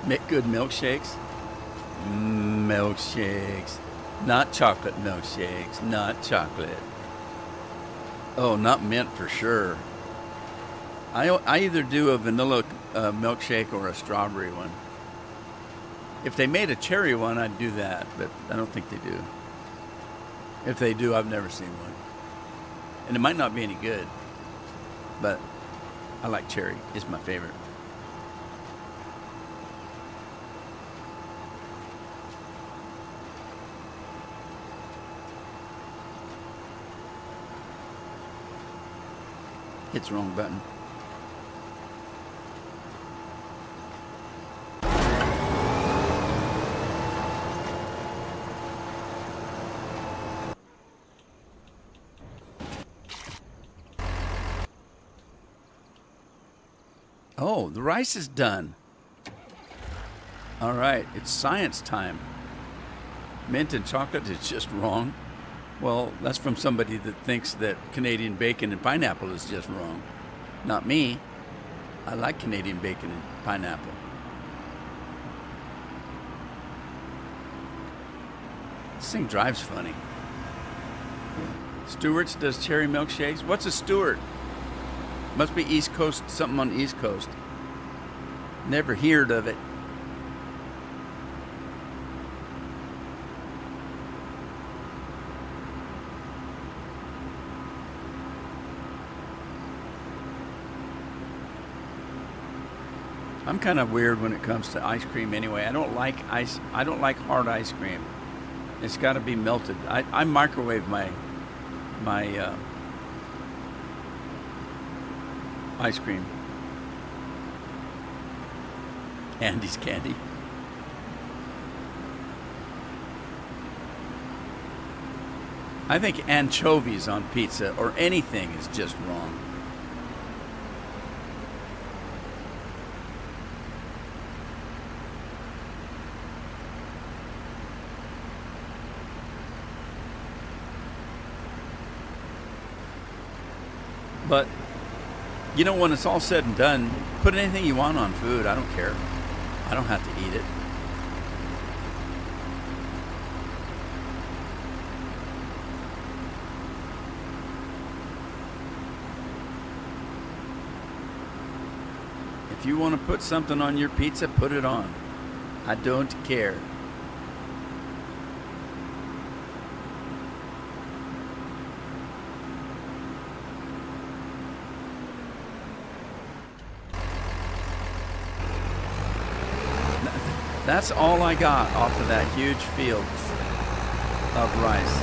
Make good milkshakes. Milkshakes. Not chocolate milkshakes. Not chocolate. Oh, not mint for sure. I either do a vanilla milkshake or a strawberry one. If they made a cherry one, I'd do that, but I don't think they do. If they do, I've never seen one. And it might not be any good, but I like cherry. It's my favorite. Hits the wrong button. Oh, the rice is done. All right, it's science time. Mint and chocolate is just wrong. Well, that's from somebody that thinks that Canadian bacon and pineapple is just wrong. Not me. I like Canadian bacon and pineapple. This thing drives funny. Stewart's does cherry milkshakes. What's a Stewart? Must be East Coast, something on the East Coast. Never heard of it. I'm kind of weird when it comes to ice cream anyway. I don't like hard ice cream. It's got to be melted. I microwave my ice cream. Andy's candy. I think anchovies on pizza or anything is just wrong. But, you know, when it's all said and done, put anything you want on food. I don't care. I don't have to eat it. If you want to put something on your pizza, put it on. I don't care. That's all I got off of that huge field of rice.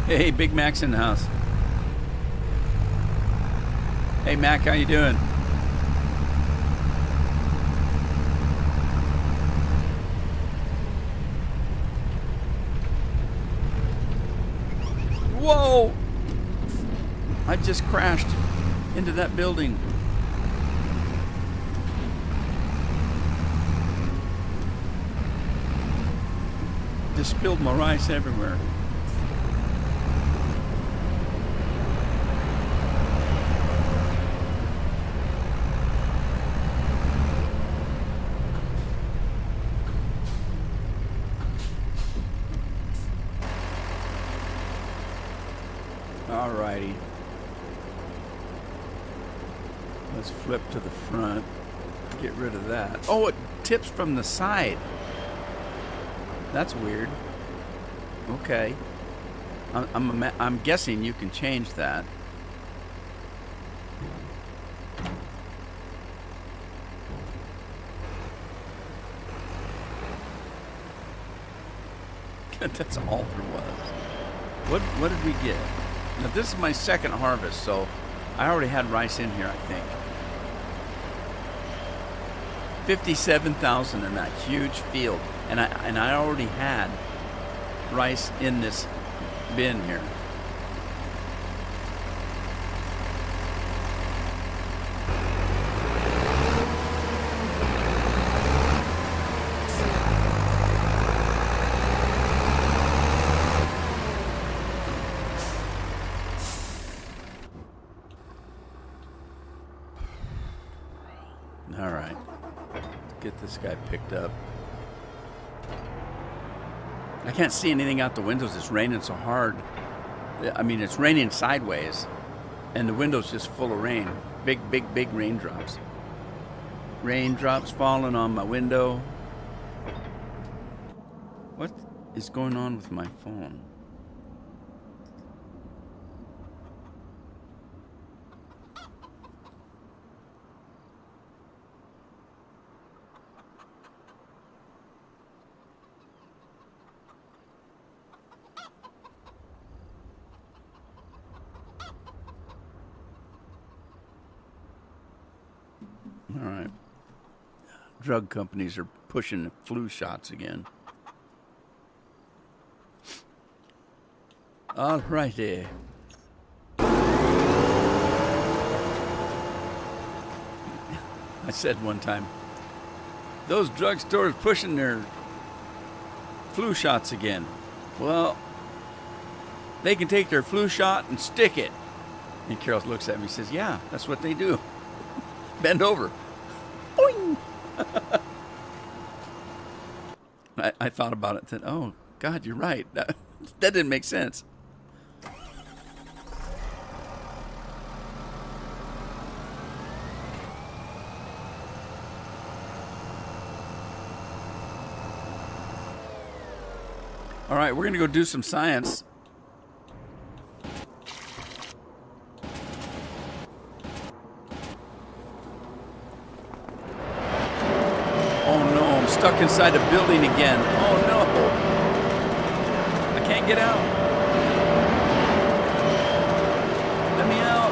Hey, Big Mac's in the house. Hey Mac, how you doing? Whoa! I just crashed into that building. Just spilled my rice everywhere. Alrighty. Let's flip to the front. Get rid of that. Oh, it tips from the side. That's weird. Okay. I'm guessing you can change that. That's all there was. What did we get? Now this is my second harvest, so I already had rice in here, I think. 57,000 in that huge field, and I already had rice in this bin here. All right, let's get this guy picked up. I can't see anything out the windows. It's raining so hard. I mean, it's raining sideways, and the window's just full of rain. Big, big, big raindrops. Raindrops falling on my window. What is going on with my phone? All right. Drug companies are pushing flu shots again. All righty. I said one time, those drugstores pushing their flu shots again. Well, they can take their flu shot and stick it. And Carol looks at me and says, yeah, that's what they do. Bend over. Boing. I thought about it and said, oh, God, you're right. That didn't make sense. All right, we're going to go do some science. Oh no, I'm stuck inside a building again. Oh no. I can't get out. Let me out.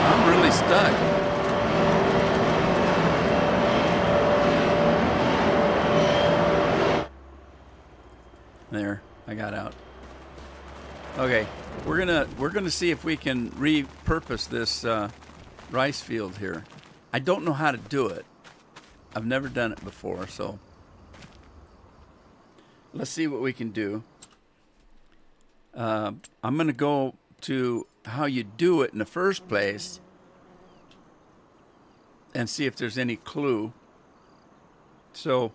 I'm really stuck. There, I got out. Okay, we're gonna see if we can repurpose this rice field here. I don't know how to do it. I've never done it before, so let's see what we can do. I'm gonna go to how you do it in the first place and see if there's any clue. So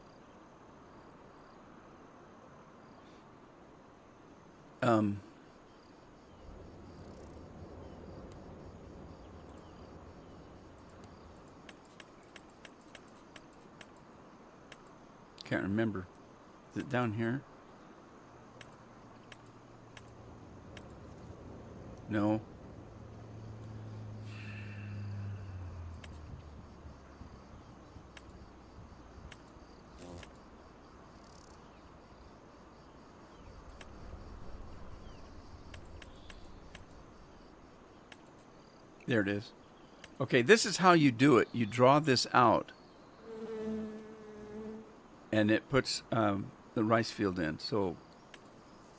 can't remember. Is it down here? No. There it is. Okay, this is how you do it. You draw this out, and it puts the rice field in. So,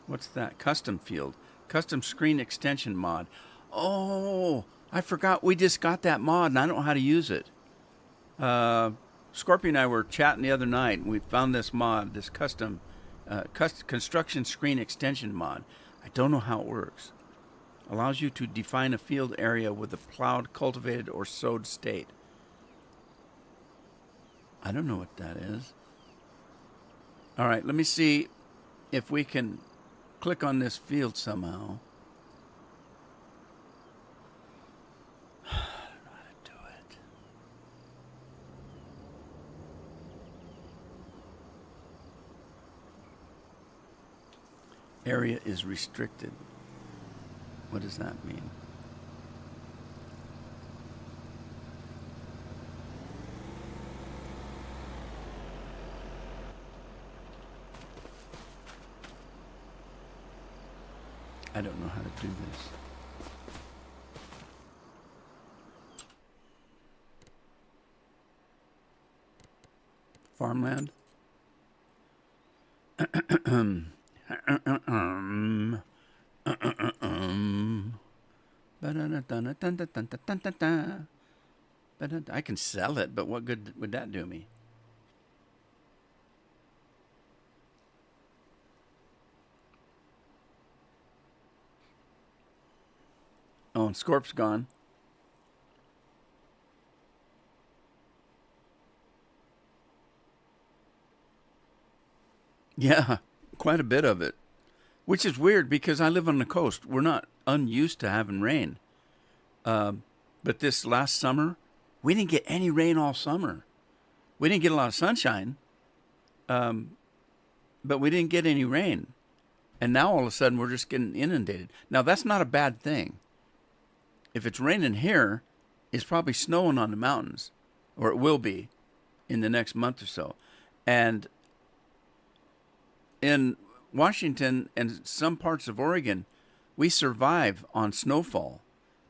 what's that? Custom field. Custom screen extension mod. Oh, I forgot. We just got that mod, and I don't know how to use it. Scorpio and I were chatting the other night, and we found this mod, this custom construction screen extension mod. I don't know how it works. Allows you to define a field area with a plowed, cultivated, or sowed state. I don't know what that is. All right, let me see if we can click on this field somehow. I don't know how to do it. Area is restricted. What does that mean? I don't know how to do this. Farmland? I can sell it, but what good would that do me? Oh, and Scorp's gone. Yeah, quite a bit of it. Which is weird because I live on the coast. We're not unused to having rain. But this last summer, we didn't get any rain all summer. We didn't get a lot of sunshine, but we didn't get any rain. And now all of a sudden we're just getting inundated. Now that's not a bad thing. If it's raining here, it's probably snowing on the mountains, or it will be in the next month or so. And in Washington and some parts of Oregon, we survive on snowfall.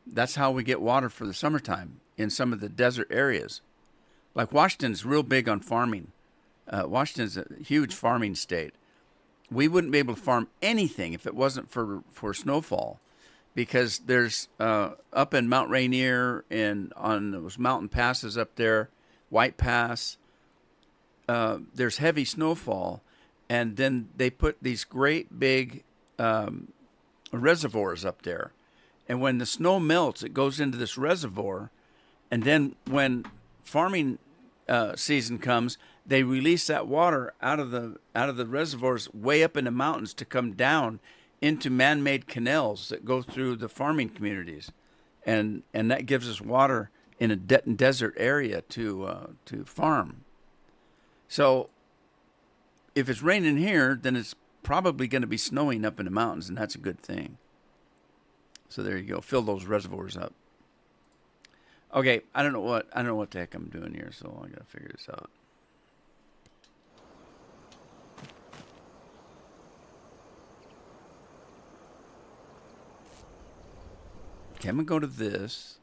That's how we get water for the summertime in some of the desert areas. Like Washington's real big on farming. Washington's a huge farming state. We wouldn't be able to farm anything if it wasn't for snowfall, because there's up in Mount Rainier and on those mountain passes up there, White Pass, there's heavy snowfall. And then they put these great big reservoirs up there. And when the snow melts, it goes into this reservoir. And then when farming season comes, they release that water out of the reservoirs way up in the mountains to come down into man-made canals that go through the farming communities. And that gives us water in a desert area to farm. So if it's raining here, then it's probably going to be snowing up in the mountains, and that's a good thing. So there you go. Fill those reservoirs up. Okay, I don't know what the heck I'm doing here, so I got to figure this out. Okay, I'm going to go to this.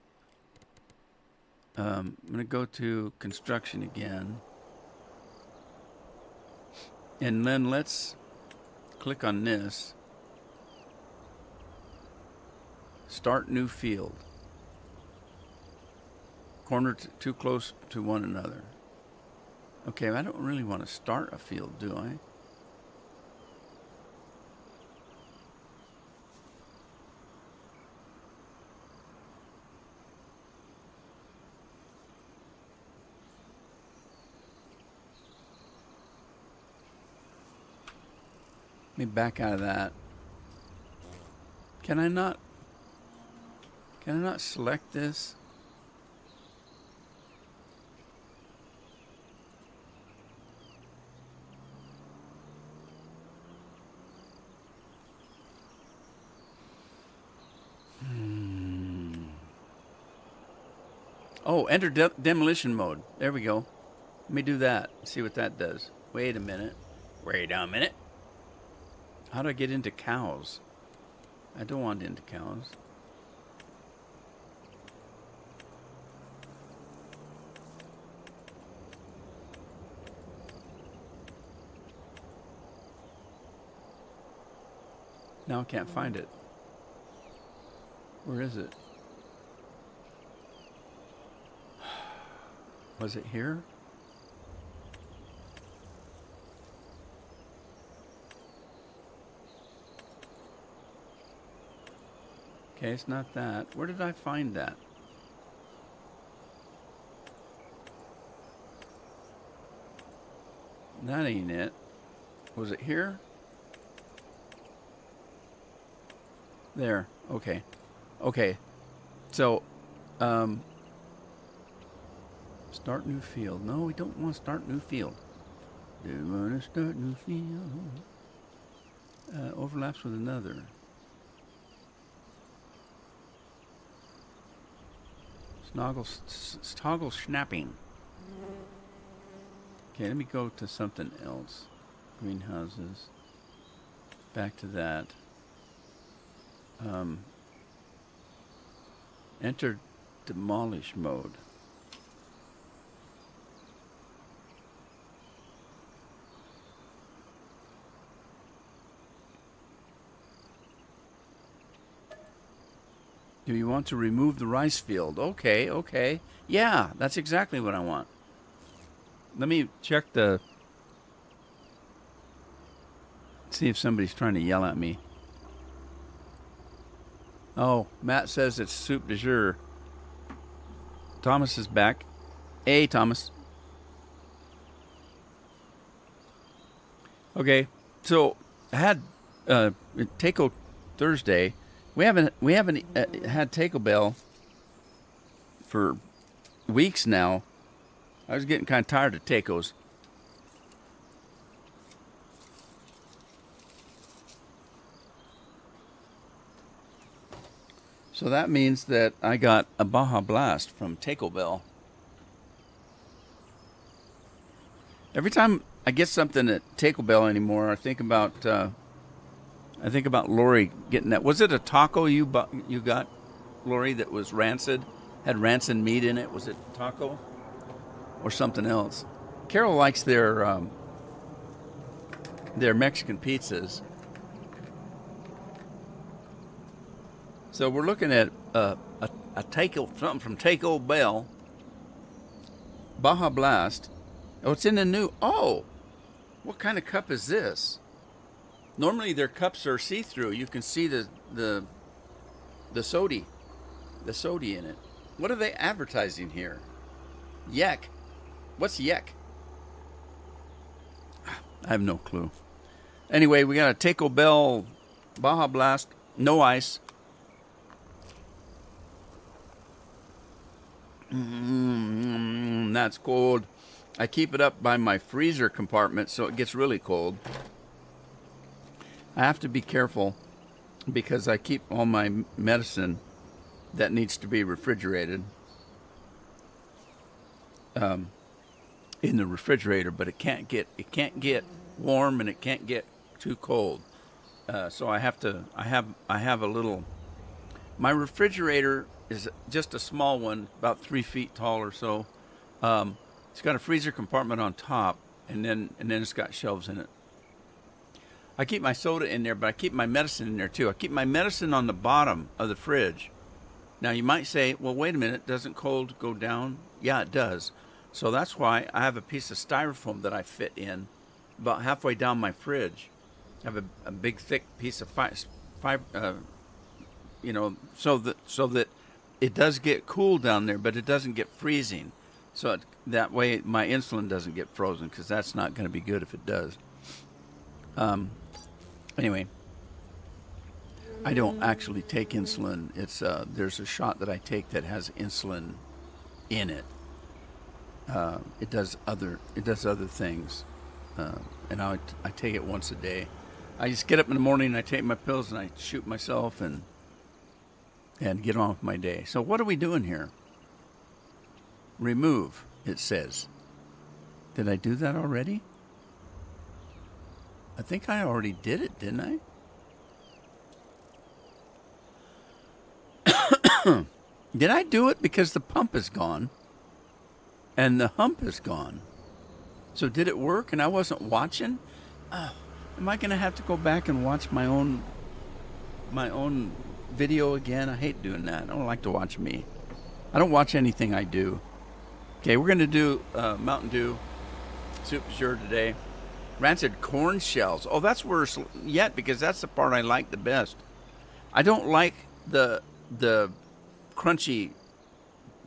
I'm going to go to construction again. And then let's click on this. Start new field. Corner too close to one another. Okay, I don't really want to start a field, do I? Let me back out of that. Can I not select this? Oh, enter demolition mode. There we go. Let me do that. See what that does. Wait a minute. How do I get into cows? I don't want into cows. Now I can't find it. Where is it? Was it here? Okay, it's not that. Where did I find that? That ain't it. Was it here? There. Okay. Okay. So, start new field. No, we don't want to start new field. Do we want to start new field? Overlaps with another. Toggle snapping. Okay, let me go to something else. Greenhouses. Back to that. Enter demolish mode. Do you want to remove the rice field? Okay, okay. Yeah, that's exactly what I want. Let me check the... See if somebody's trying to yell at me. Oh, Matt says it's soup du jour. Thomas is back. Hey, Thomas. Okay, so I had Taco Thursday. We haven't had Taco Bell for weeks now. I was getting kind of tired of tacos. So that means that I got a Baja Blast from Taco Bell. Every time I get something at Taco Bell anymore, I think about Lori getting that. Was it a taco you got, Lori, that was rancid? Had rancid meat in it? Was it taco? Or something else? Carol likes their Mexican pizzas. So we're looking at a taco, something from Taco Bell. Baja Blast. Oh, it's in the new... Oh! What kind of cup is this? Normally their cups are see-through. You can see the sody in it. What are they advertising here? Yek. What's Yek? I have no clue. Anyway, we got a Taco Bell Baja Blast, no ice. That's cold. I keep it up by my freezer compartment so it gets really cold. I have to be careful because I keep all my medicine that needs to be refrigerated in the refrigerator, but it can't get warm and it can't get too cold. So I have a little. My refrigerator is just a small one, about 3 feet tall or so. It's got a freezer compartment on top, and then it's got shelves in it. I keep my soda in there, but I keep my medicine in there too. I keep my medicine on the bottom of the fridge. Now you might say, well, wait a minute, doesn't cold go down? Yeah, it does. So that's why I have a piece of styrofoam that I fit in about halfway down my fridge. I have a big, thick piece of fiber, so that it does get cool down there, but it doesn't get freezing. So that way my insulin doesn't get frozen, because that's not going to be good if it does. Anyway, I don't actually take insulin. It's there's a shot that I take that has insulin in it. It does other things, and I take it once a day. I just get up in the morning and I take my pills and I shoot myself and get on with my day. So what are we doing here? Remove, it says. Did I do that already? I think I already did it, didn't I? Did I do it because the pump is gone and the hump is gone? So did it work and I wasn't watching? Am I going to have to go back and watch my own video again? I hate doing that. I don't like to watch me. I don't watch anything I do. Okay, we're going to do Mountain Dew Super Sure today. Rancid corn shells. Oh, that's worse yet, because that's the part I like the best. I don't like the crunchy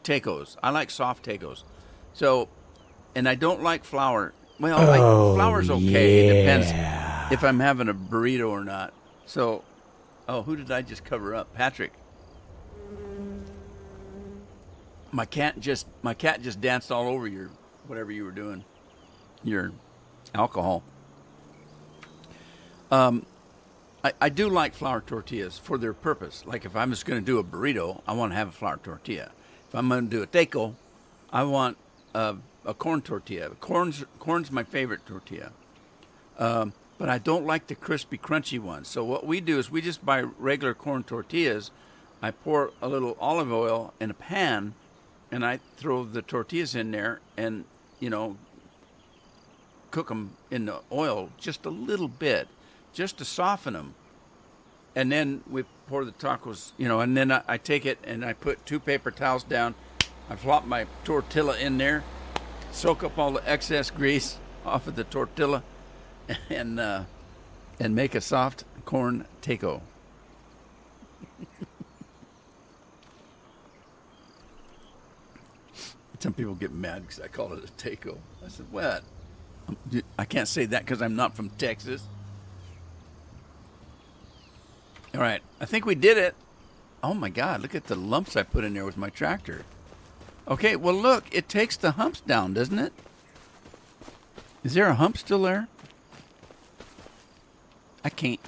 tacos. I like soft tacos. So, and I don't like flour. Well, flour's okay.
Yeah.
It depends if I'm having a burrito or not. So, who did I just cover up? Patrick. My cat just danced all over your whatever you were doing. Your alcohol. I do like flour tortillas for their purpose. Like if I'm just going to do a burrito, I want to have a flour tortilla. If I'm going to do a taco, I want a corn tortilla. Corn's my favorite tortilla. But I don't like the crispy, crunchy ones. So what we do is we just buy regular corn tortillas. I pour a little olive oil in a pan, and I throw the tortillas in there and, cook them in the oil just a little bit, just to soften them. And then we pour the tacos, and then I take it and I put 2 paper towels down. I flop my tortilla in there, soak up all the excess grease off of the tortilla, and make a soft corn taco. Some people get mad because I call it a taco. I said, what? I can't say that because I'm not from Texas. All right, I think we did it. Oh my God, look at the lumps I put in there with my tractor. Okay, well look, it takes the humps down, doesn't it? Is there a hump still there? I can't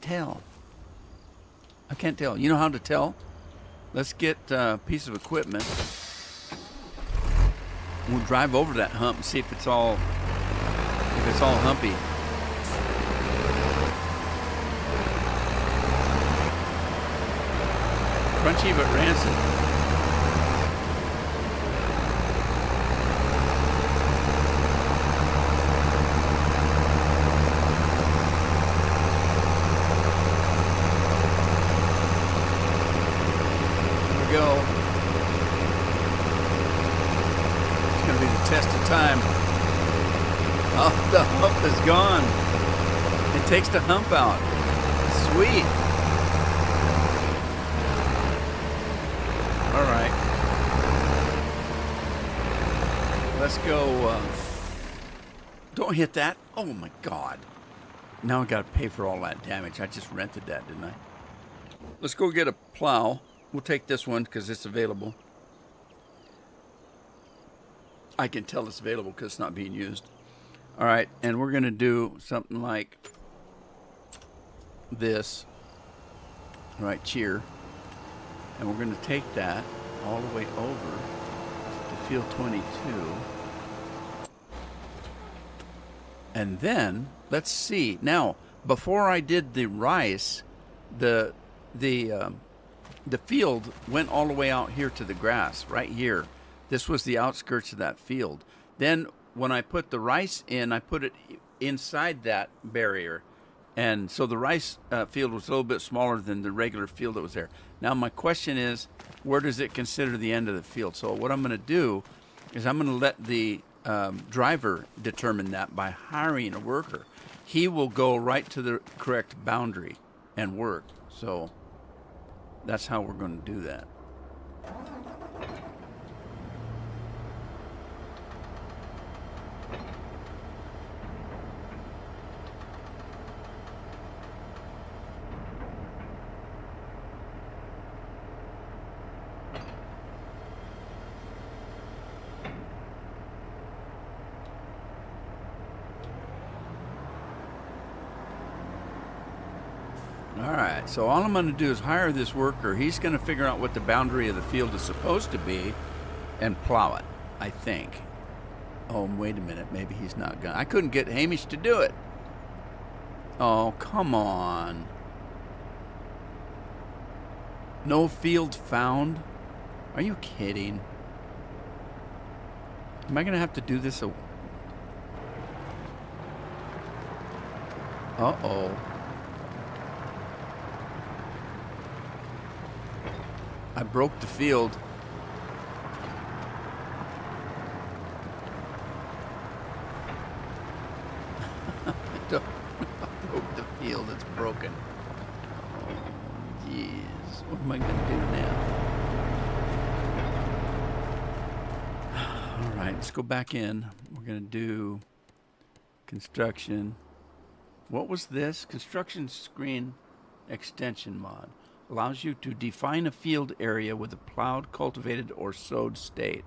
tell. I can't tell. You know how to tell? Let's get a piece of equipment. We'll drive over that hump and see if it's all humpy. Crunchy but rancid. Here we go. It's going to be the test of time. Oh, the hump is gone. It takes the hump out. Sweet. All right. Let's go. Don't hit that. Oh my God. Now I got to pay for all that damage. I just rented that, didn't I? Let's go get a plow. We'll take this one because it's available. I can tell it's available because it's not being used. All right, and we're going to do something like this. All right, cheer. And we're going to take that all the way over to field 22. And then, let's see. Now, before I did the rice, the field went all the way out here to the grass, right here. This was the outskirts of that field. Then when I put the rice in, I put it inside that barrier. And so the rice field was a little bit smaller than the regular field that was there. Now my question is, where does it consider the end of the field? So what I'm going to do is I'm going to let the driver determine that by hiring a worker. He will go right to the correct boundary and work. So that's how we're going to do that. All right, so all I'm going to do is hire this worker. He's going to figure out what the boundary of the field is supposed to be and plow it, I think. Oh, wait a minute. Maybe he's not going to. I couldn't get Hamish to do it. Oh, come on. No field found? Are you kidding? Am I going to have to do this? Uh-oh. I broke the field. I broke the field. It's broken. Oh, jeez. What am I going to do now? All right, let's go back in. We're going to do construction. What was this? Construction screen extension mod. Allows you to define a field area with a plowed, cultivated, or sowed state.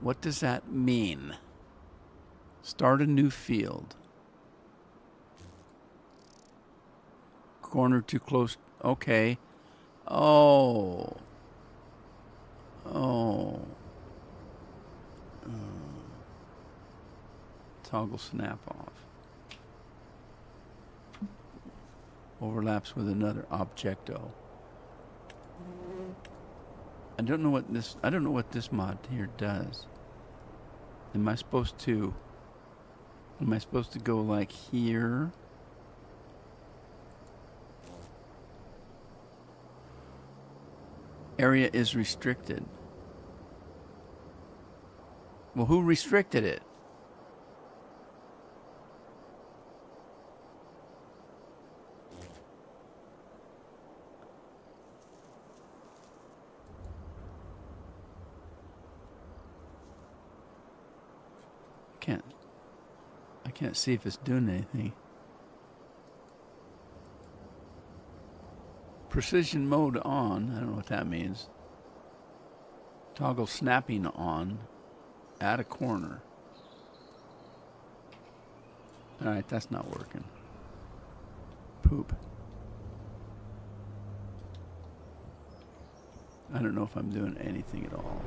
What does that mean? Start a new field. Corner too close. Okay. Oh. Toggle snap off. Overlaps with another objecto. I don't know what this mod here does. Am I supposed to go like here? Area is restricted. Well, who restricted it? I can't see if it's doing anything. Precision mode on. I don't know what that means. Toggle snapping on. Add a corner. Alright, that's not working. Poop. I don't know if I'm doing anything at all.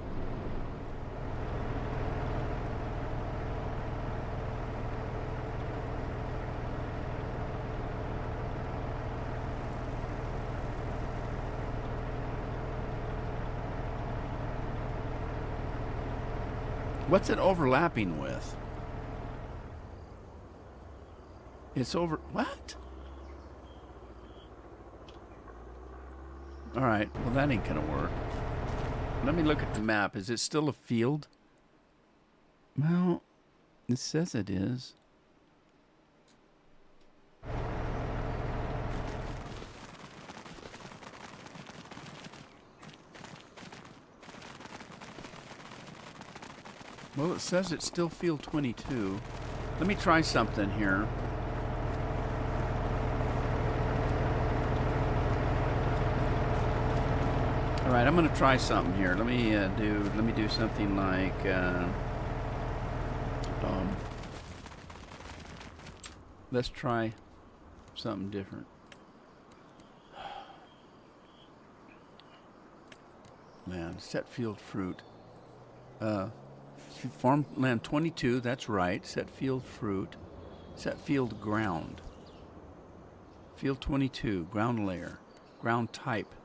What's it overlapping with? It's over... What? Alright, well that ain't gonna work. Let me look at the map. Is it still a field? Well, it says it is. Well, it says it's still field 22. Let me try something here. All right, I'm going to try something here. Let me do something like Let's try something different. Man, set field fruit. Farmland 22, that's right. Set field fruit. Set field ground. Field 22, ground layer. Ground type.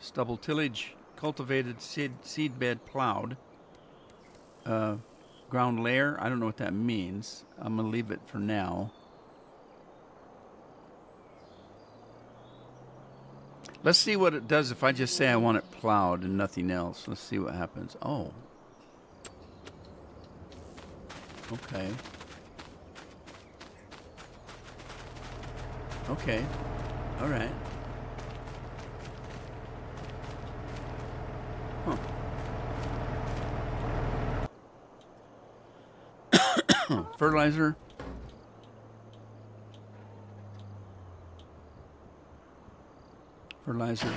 Stubble tillage, cultivated seed bed plowed. Ground layer, I don't know what that means. I'm going to leave it for now. Let's see what it does if I just say I want it plowed and nothing else. Let's see what happens. Oh. Okay. Okay. All right. Huh. Fertilizer. Fertilizer.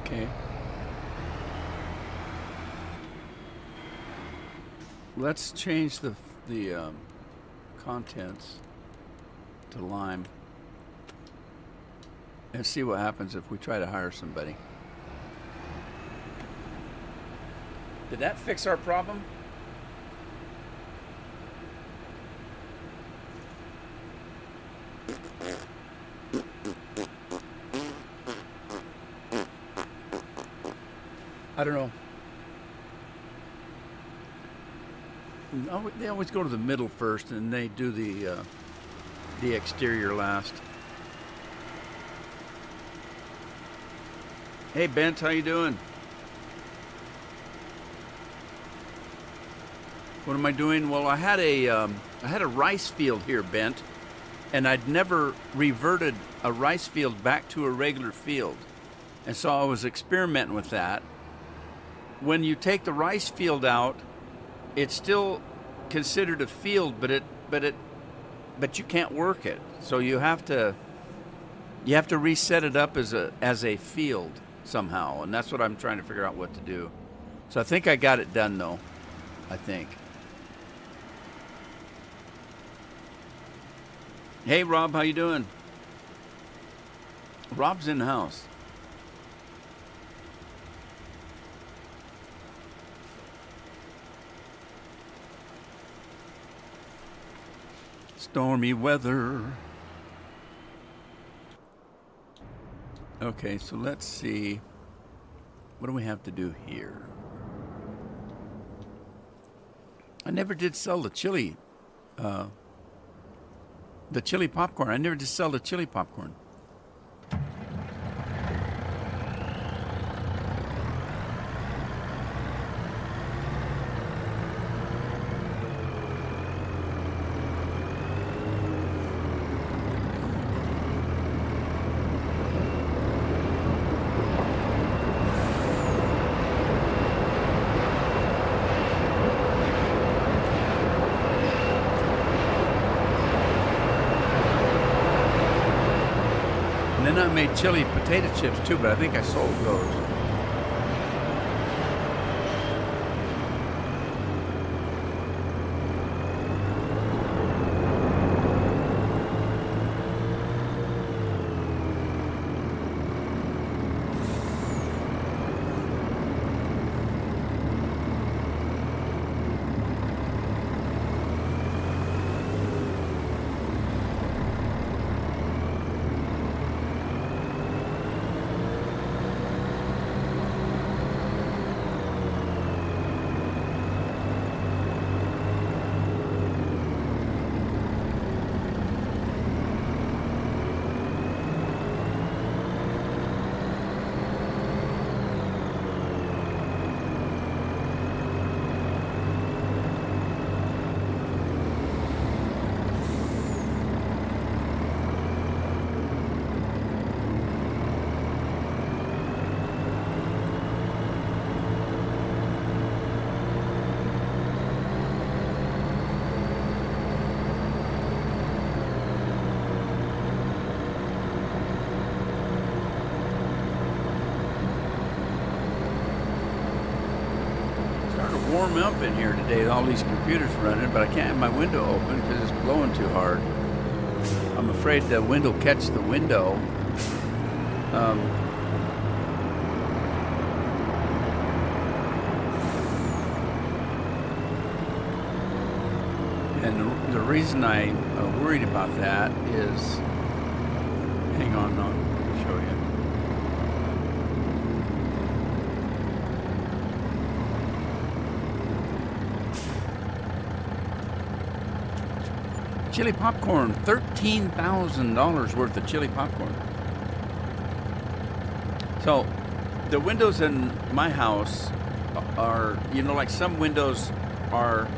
Okay. Let's change the contents to lime and see what happens if we try to hire somebody. Did that fix our problem? I don't know. They always go to the middle first, and they do the exterior last. Hey, Bent, how you doing? What am I doing? Well, I had a rice field here, Bent, and I'd never reverted a rice field back to a regular field, and so I was experimenting with that. When you take the rice field out, it's still considered a field, but you can't work it. So you have to reset it up as a field somehow, and that's what I'm trying to figure out what to do. So I think I got it done though. I think. Hey Rob, how you doing? Rob's in the house. Stormy weather. Okay, so let's see. What do we have to do here? I never did sell the chili popcorn. I never did sell the chili popcorn. And then I made chili potato chips too, but I think I sold those. warm up in here today with all these computers running, but I can't have my window open because it's blowing too hard. I'm afraid the wind will catch the window. And the reason I'm worried about that is, hang on, I'll show you. Chili popcorn, $13,000 worth of chili popcorn. So the windows in my house are, like some windows are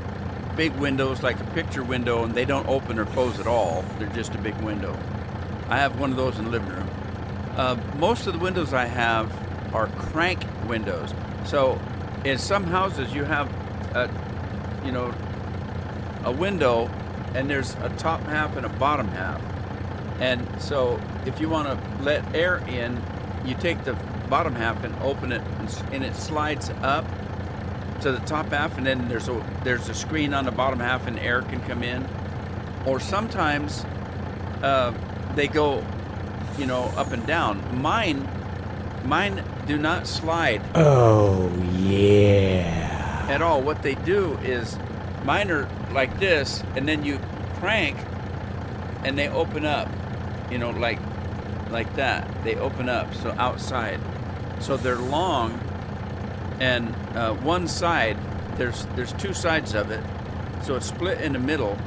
big windows, like a picture window, and they don't open or close at all. They're just a big window. I have one of those in the living room. Most of the windows I have are crank windows. So in some houses you have a window, and there's a top half and a bottom half. And so if you want to let air in, you take the bottom half and open it, and it slides up to the top half, and then there's a screen on the bottom half, and air can come in. Or sometimes they go, up and down. Mine do not slide.
Oh, yeah.
At all. What they do is, mine are like this, and then you crank, and they open up, like that. They open up, so outside. So they're long, and one side, there's two sides of it, so it's split in the middle,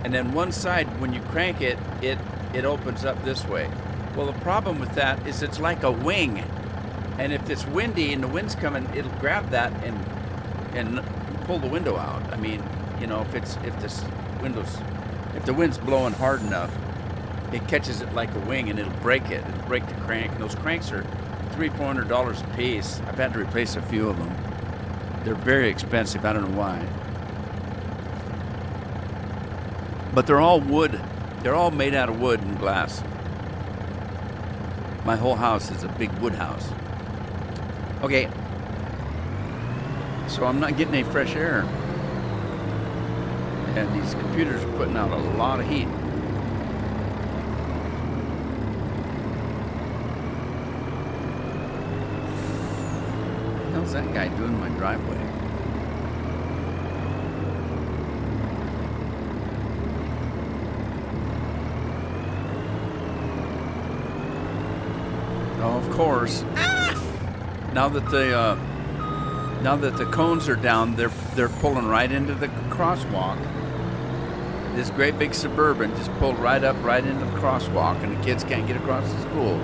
and then one side, when you crank it, it opens up this way. Well, the problem with that is it's like a wing, and if it's windy and the wind's coming, it'll grab that and pull the window out. I mean, if the wind's blowing hard enough, it catches it like a wing, and it'll break it. It'll break the crank, and those cranks are $300-400 a piece. I've had to replace a few of them. They're very expensive. I don't know why. But they're all wood. They're all made out of wood and glass. My whole house is a big wood house. Okay. So I'm not getting any fresh air. And these computers are putting out a lot of heat. How's that guy doing in my driveway? Oh, of course. Now that the cones are down, they're pulling right into the crosswalk. This great big Suburban just pulled right up right into the crosswalk, and the kids can't get across the school.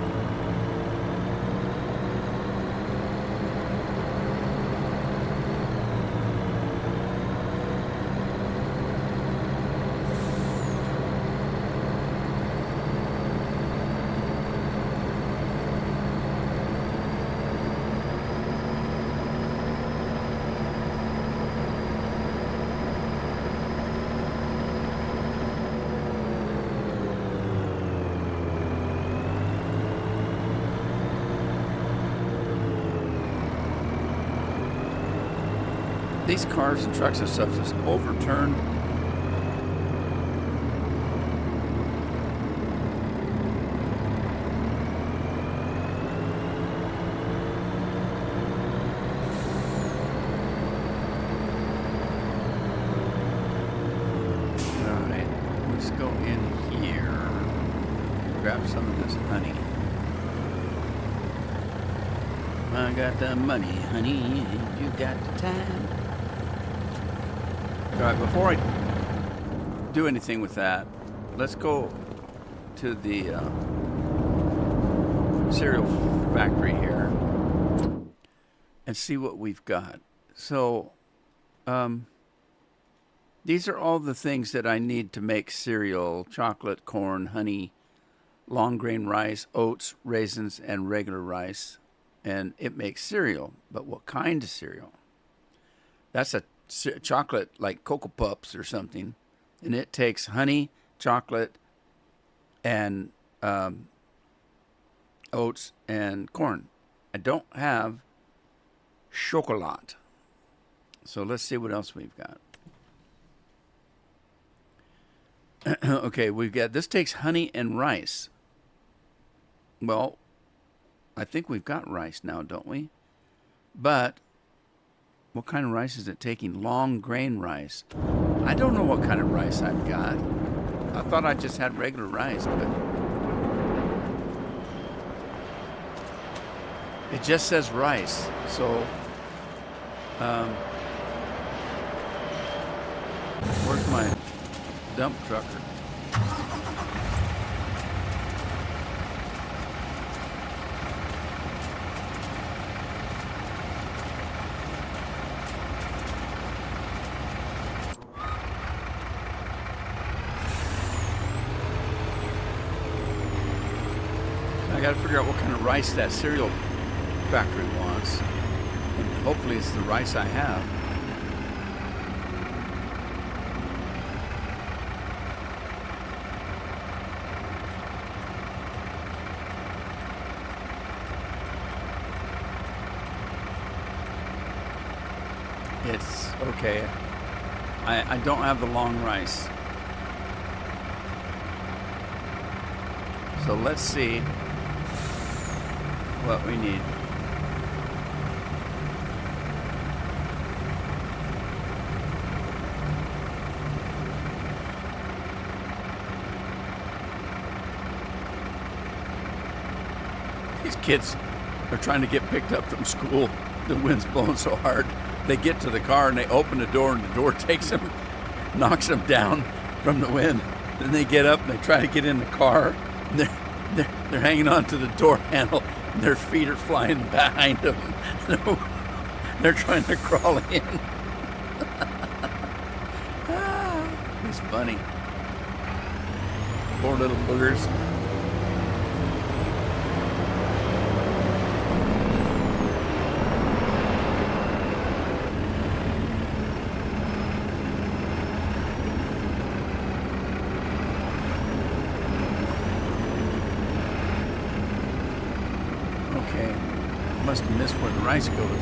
These cars and trucks and stuff just overturn. Alright, let's go in here and grab some of this honey. I got the money, honey, you got the time. All right, before I do anything with that, let's go to the cereal factory here and see what we've got. So, these are all the things that I need to make cereal: chocolate, corn, honey, long grain rice, oats, raisins, and regular rice. And it makes cereal. But what kind of cereal? That's a chocolate, like Cocoa Puffs or something, and it takes honey, chocolate, and oats and corn. I don't have chocolate, So let's see what else we've got. Okay, we've got, this takes honey and rice. Well, I think we've got rice now, don't we? But what kind of rice is it taking? Long grain rice. I don't know what kind of rice I've got. I thought I just had regular rice, but it just says rice. So, where's my dump trucker? I got to figure out what kind of rice that cereal factory wants. And hopefully it's the rice I have. It's okay. I don't have the long rice. So let's see what we need. These kids are trying to get picked up from school. The wind's blowing so hard. They get to the car and they open the door and the door takes them, knocks them down from the wind. Then they get up and they try to get in the car. And they're hanging on to the door handle and their feet are flying behind them. They're trying to crawl in. It's funny. Poor little boogers. Must have missed where the rice goes.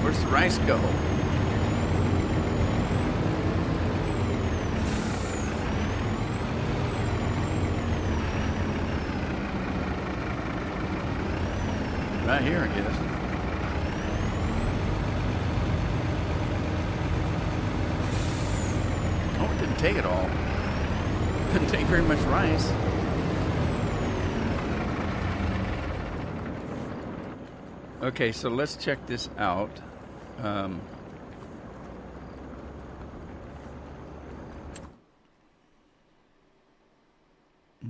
Where's the rice go? Right here, I guess. Oh, it didn't take it all. Didn't take very much rice. Okay, so let's check this out.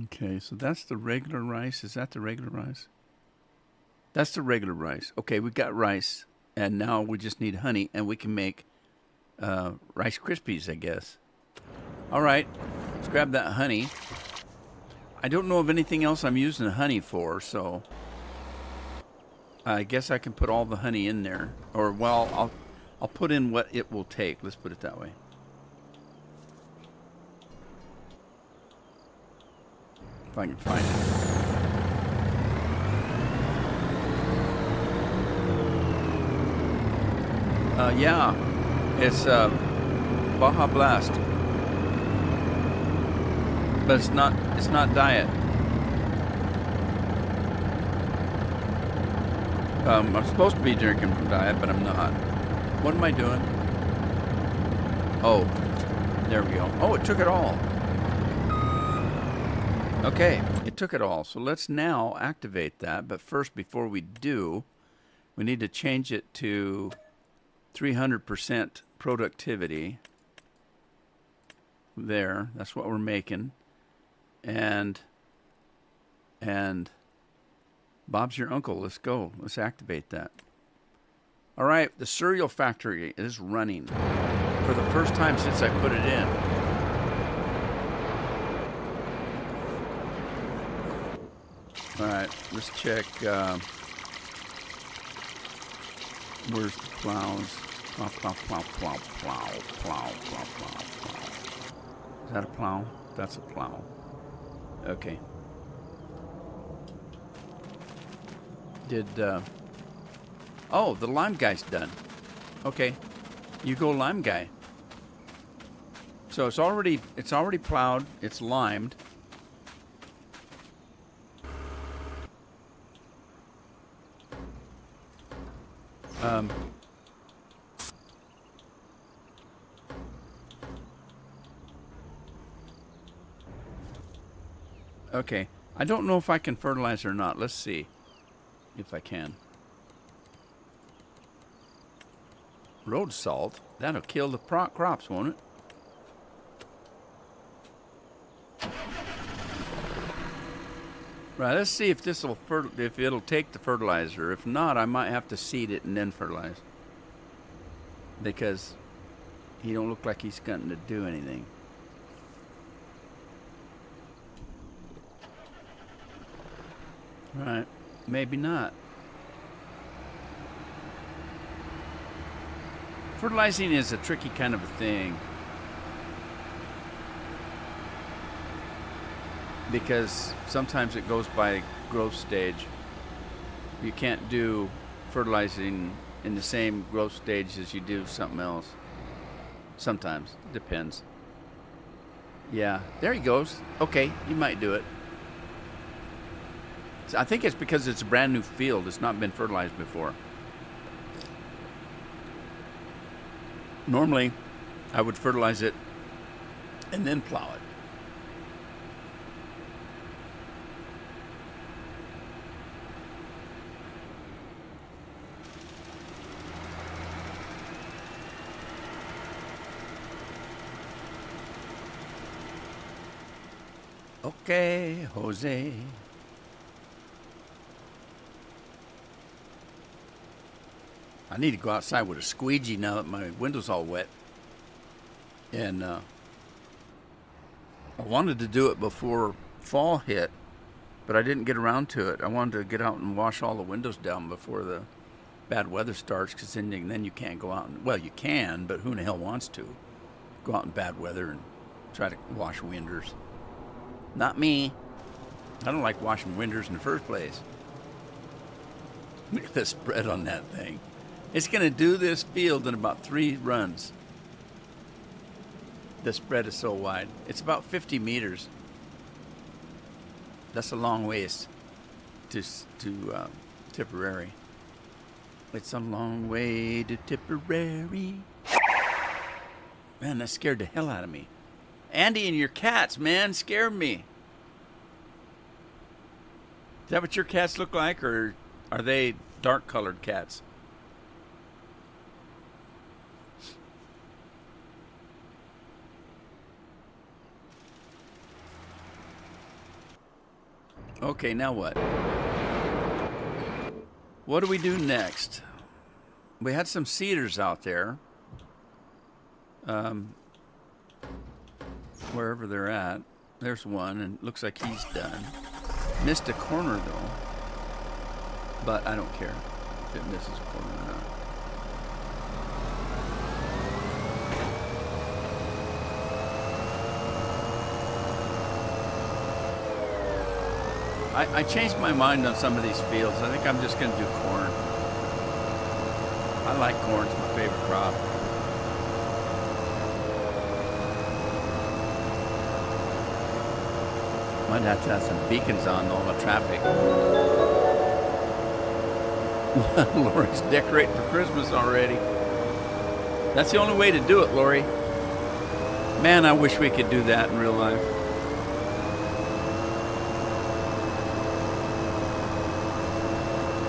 Okay, so that's the regular rice. Is that the regular rice? That's the regular rice. Okay, we got rice, and now we just need honey, and we can make Rice Krispies, I guess. All right, let's grab that honey. I don't know of anything else I'm using the honey for, so I guess I can put all the honey in there. Or, well, I'll put in what it will take. Let's put it that way. If I can find it. Yeah, it's Baja Blast. But it's not diet. I'm supposed to be drinking from diet, but I'm not. What am I doing? Oh, there we go. Oh, it took it all. Okay, it took it all. So let's now activate that. But first, before we do, we need to change it to 300% productivity. There, that's what we're making. And Bob's your uncle. Let's go. Let's activate that. All right, the cereal factory is running for the first time since I put it in. All right, let's check. Where's the plows? Plow, plow, plow, plow, plow, plow, plow, plow, plow. Is that a plow? That's a plow. Okay. Oh, the lime guy's done. Okay, you go lime guy. So it's already plowed. It's limed. Okay, I don't know if I can fertilize or not. Let's see if I can. Road salt? That'll kill the crops, won't it? Right, let's see if if it'll take the fertilizer. If not, I might have to seed it and then fertilize. Because he don't look like he's going to do anything. Right, maybe not. Fertilizing is a tricky kind of a thing. Because sometimes it goes by growth stage. You can't do fertilizing in the same growth stage as you do something else. Sometimes. Depends. Yeah, there he goes. Okay, he might do it. I think it's because it's a brand new field. It's not been fertilized before. Normally, I would fertilize it and then plow it. Okay, Jose. I need to go outside with a squeegee now that my window's all wet. And I wanted to do it before fall hit, but I didn't get around to it. I wanted to get out and wash all the windows down before the bad weather starts, because then you can't go out. Well, you can, but who in the hell wants to go out in bad weather and try to wash windows? Not me. I don't like washing windows in the first place. Look at the spread on that thing. It's going to do this field in about 3 runs. The spread is so wide. It's about 50 meters. That's a long ways to Tipperary. It's a long way to Tipperary. Man, that scared the hell out of me. Andy and your cats, man, scared me. Is that what your cats look like, or are they dark-colored cats? Okay, now what? What do we do next? We had some cedars out there. Wherever they're at. There's one, and it looks like he's done. Missed a corner, though. But I don't care if it misses a corner or not. I changed my mind on some of these fields. I think I'm just going to do corn. I like corn. It's my favorite crop. Might have to have some beacons on all the traffic. Lori's decorating for Christmas already. That's the only way to do it, Lori. Man, I wish we could do that in real life.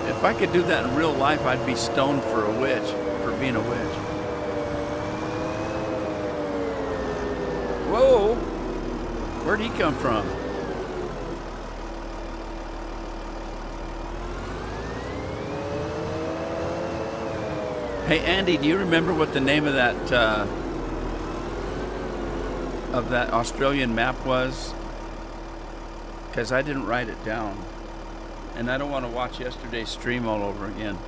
If I could do that in real life, I'd be stoned for a witch, for being a witch. Whoa! Where'd he come from? Hey, Andy, do you remember what the name of that Australian map was? Because I didn't write it down. And I don't want to watch yesterday's stream all over again.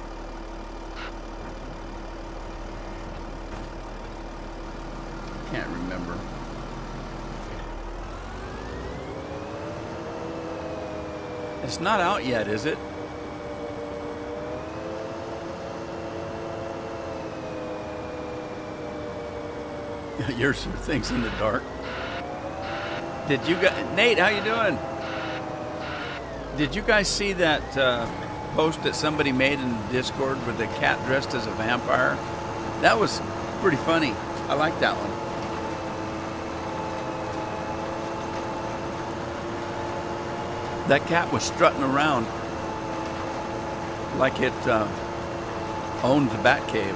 Can't remember. It's not out yet, is it? Yours are things in the dark. Did you guys, Nate? How you doing? Did you guys see that post that somebody made in Discord with a cat dressed as a vampire? That was pretty funny. I like that one. That cat was strutting around like it owned the Batcave.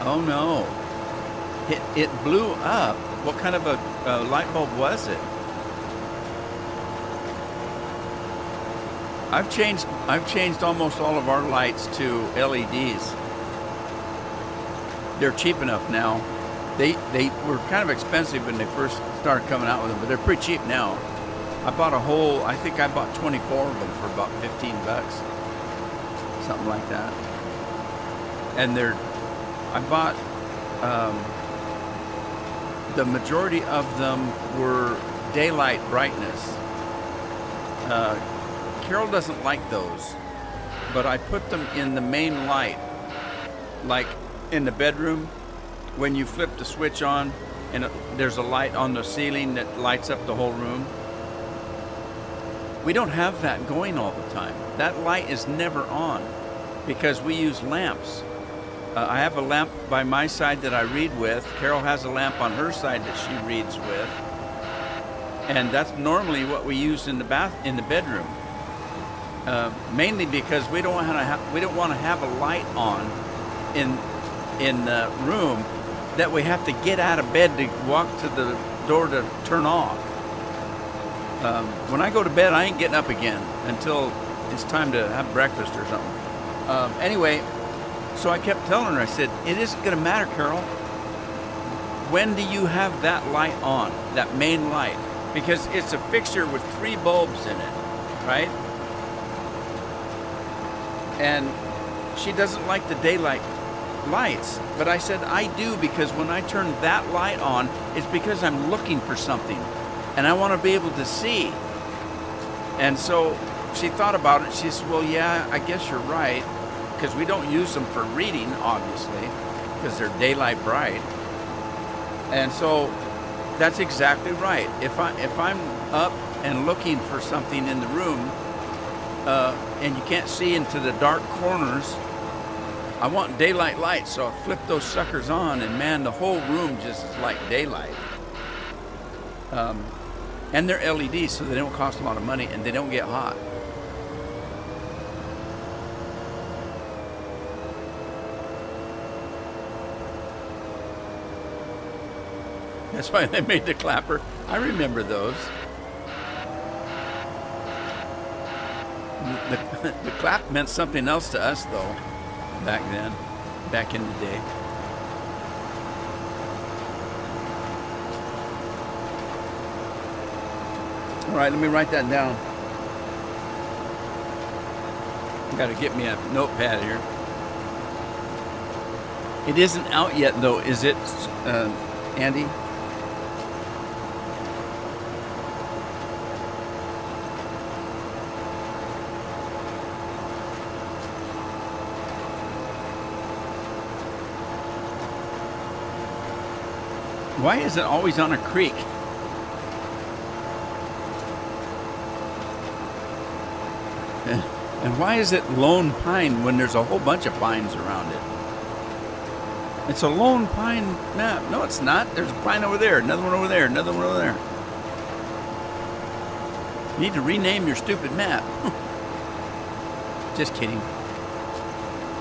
Oh no. It blew up. What kind of a light bulb was it? I've changed almost all of our lights to LEDs. They're cheap enough now. They were kind of expensive when they first started coming out with them, but they're pretty cheap now. I think I bought 24 of them for about 15 bucks. Something like that. And I bought, the majority of them were daylight brightness. Carol doesn't like those, but I put them in the main light, like in the bedroom. When you flip the switch on and there's a light on the ceiling that lights up the whole room. We don't have that going all the time. That light is never on because we use lamps. I have a lamp by my side that I read with. Carol has a lamp on her side that she reads with. And that's normally what we use in the bedroom. Mainly because we don't want to have a light on in the room that we have to get out of bed to walk to the door to turn off. When I go to bed, I ain't getting up again until it's time to have breakfast or something. Anyway, so I kept telling her, I said, it isn't going to matter, Carol. When do you have that light on, that main light? Because it's a fixture with 3 bulbs in it, right? And she doesn't like the daylight lights, but I said I do, because when I turn that light on, it's because I'm looking for something and I want to be able to see. And so she thought about it. She said, well, yeah, I guess you're right, because we don't use them for reading, obviously, because they're daylight bright. And so that's exactly right. If I'm up and looking for something in the room, and you can't see into the dark corners, I want daylight lights, so I flip those suckers on, and man, the whole room just is like daylight. And they're LEDs, so they don't cost a lot of money, and they don't get hot. That's why they made the clapper. I remember those. The clap meant something else to us, though, back then, back in the day. All right, let me write that down. Got to get me a notepad here. It isn't out yet, though, is it, Andy? Why is it always on a creek? And why is it Lone Pine when there's a whole bunch of pines around it? It's a Lone Pine map. No, it's not. There's a pine over there, another one over there, another one over there. You need to rename your stupid map. Just kidding.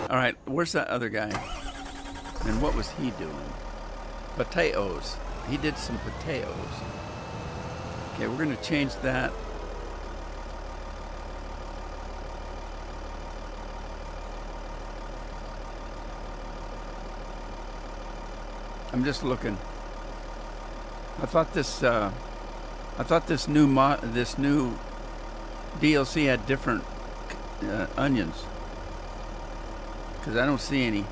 All right, where's that other guy? And what was he doing? Potatoes. He did some potatoes. Okay, we're going to change that. I'm just looking. I thought this new DLC had different onions, because I don't see any.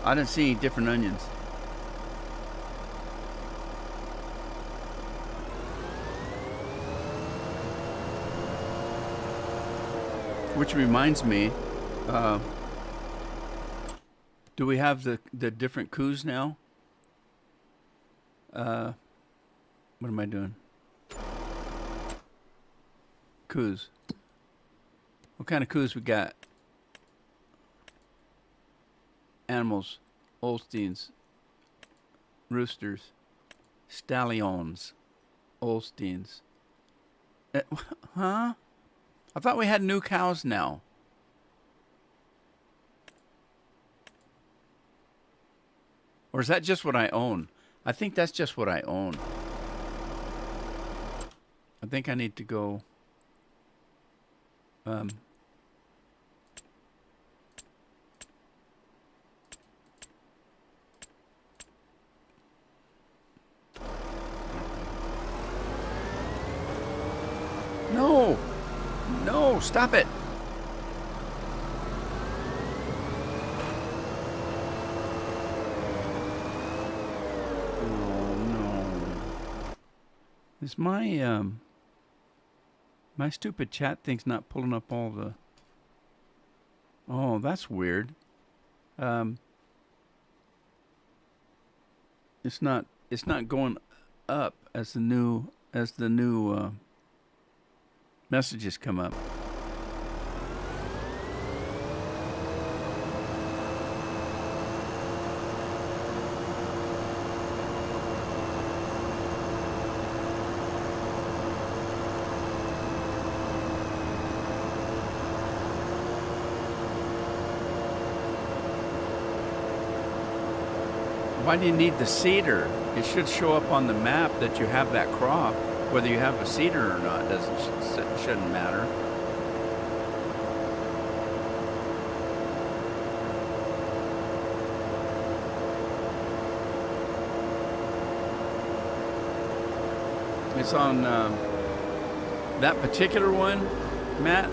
I didn't see any different onions. Which reminds me, do we have the different coups now? What am I doing? Coups. What kind of coups we got? Animals, Holsteins, roosters, stallions, Holsteins. Huh? I thought we had new cows now. Or is that just what I own? I think that's just what I own. I think I need to go. No! No, stop it! Oh no. Is my my stupid chat thing's not pulling up all the... Oh, that's weird. It's not going up as the new messages come up. Why do you need the cedar? It should show up on the map that you have that crop. Whether you have a cedar or not shouldn't matter. It's on that particular one, Matt.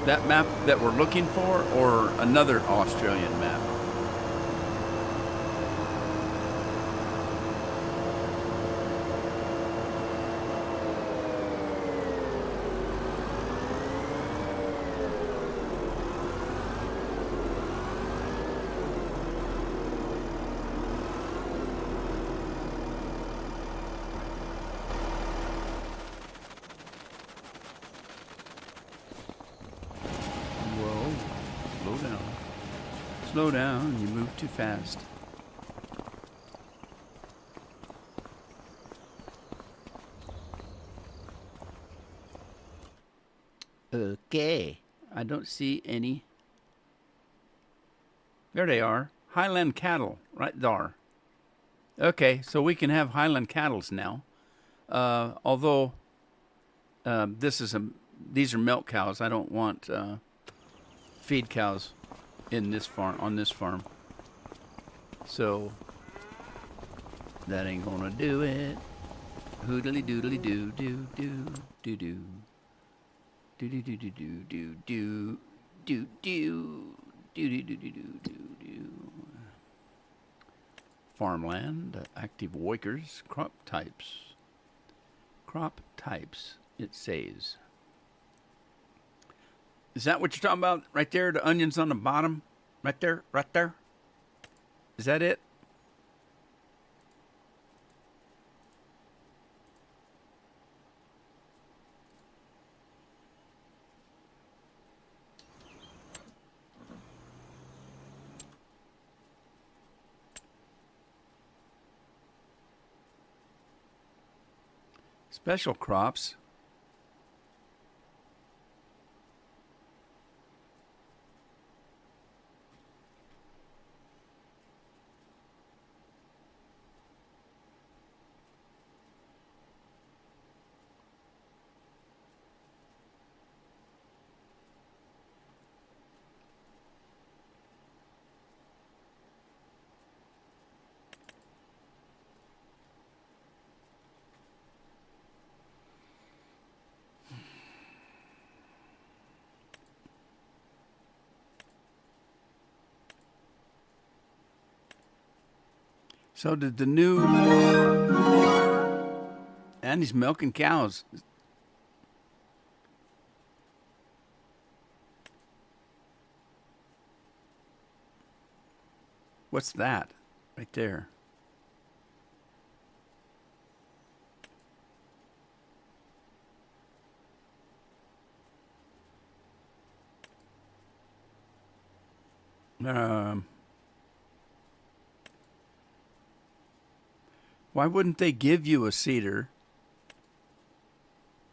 That map that we're looking for, or another Australian map. Slow down, you move too fast. Okay, I don't see any. There they are, Highland cattle, right there. Okay, so we can have Highland cattles now. Although these are milk cows. I don't want feed cows in this farm, on this farm. So that ain't gonna do it. Hoodly doodly doo doo doo doo doo doo doo doo doo doo doo doo doo doo doo doo doo. Farmland, active workers, crop types. Crop types, it says. Is that what you're talking about right there? The onions on the bottom? Right there? Right there? Is that it? Special crops. So did the new... And he's milking cows. What's that right there? Why wouldn't they give you a cedar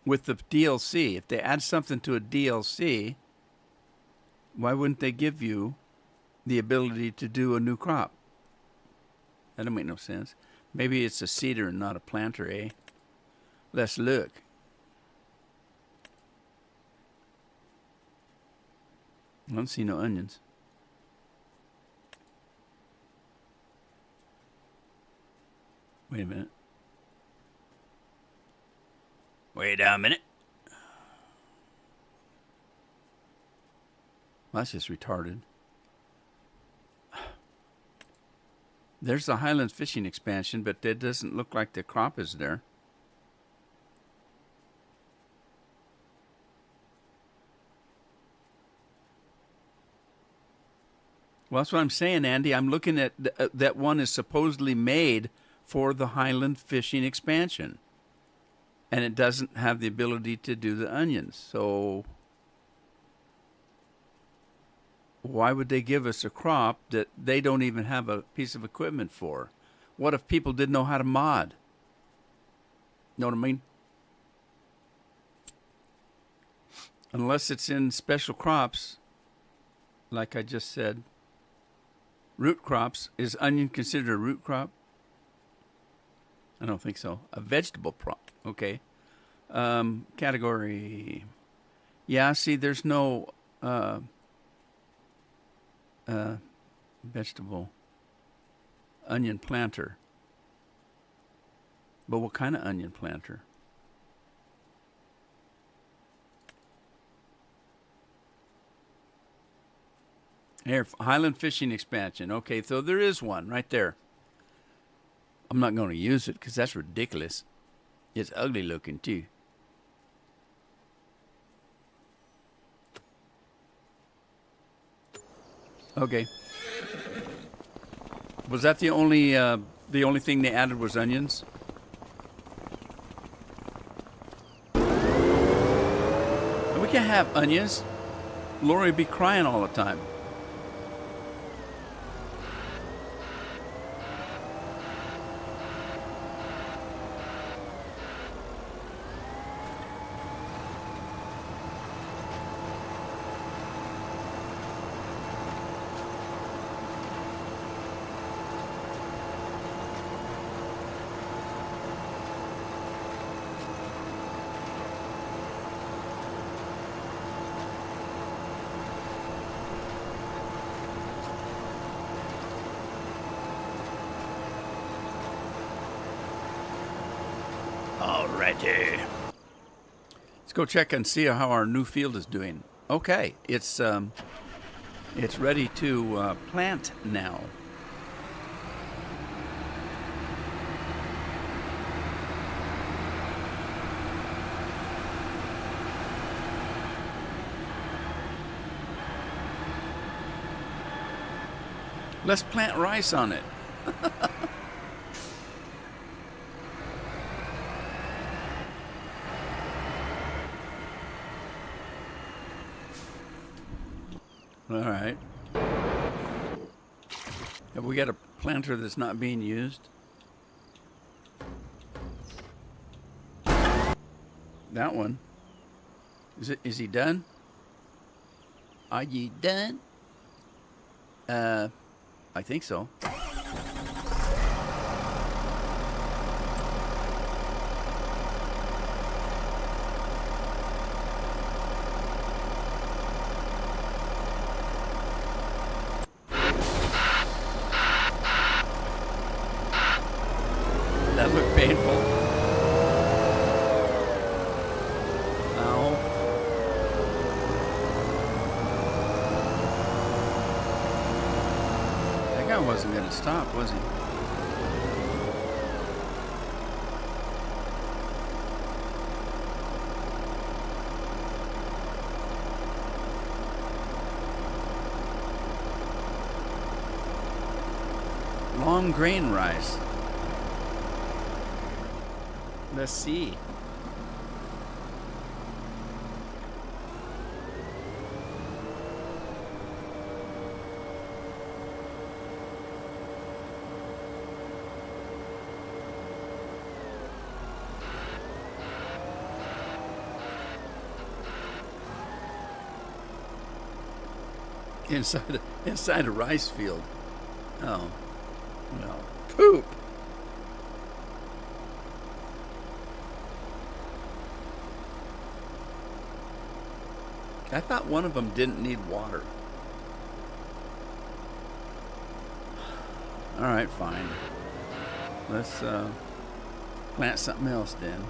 with the DLC? If they add something to a DLC, why wouldn't they give you the ability to do a new crop? That don't make no sense. Maybe it's a cedar and not a planter, eh? Let's look. I don't see no onions. Wait a minute. Wait a minute. Well, that's just retarded. There's the Highlands fishing expansion, but it doesn't look like the crop is there. Well, that's what I'm saying, Andy. I'm looking at that one is supposedly made for the Highland fishing expansion. And it doesn't have the ability to do the onions. So why would they give us a crop that they don't even have a piece of equipment for? What if people didn't know how to mod? Know what I mean? Unless it's in special crops, like I just said. Root crops. Is onion considered a root crop? I don't think so. A vegetable crop. Okay. Category. Yeah, see, there's no vegetable onion planter. But what kind of onion planter? Here, Highland fishing expansion. Okay, so there is one right there. I'm not going to use it because that's ridiculous. It's ugly looking too. Okay. Was that the only thing they added was onions? And we can't have onions. Lori would be crying all the time. Alrighty. Let's go check and see how our new field is doing. Okay, it's ready to plant now. Let's plant rice on it. All right. Have we got a planter that's not being used? That one. Is he done? Are you done? I think so. That looked painful. Ow. That guy wasn't going to stop, was he? Long grain rice. Let's see. Inside a rice field. Oh, no. Poop. I thought one of them didn't need water. All right, fine. Let's plant something else then.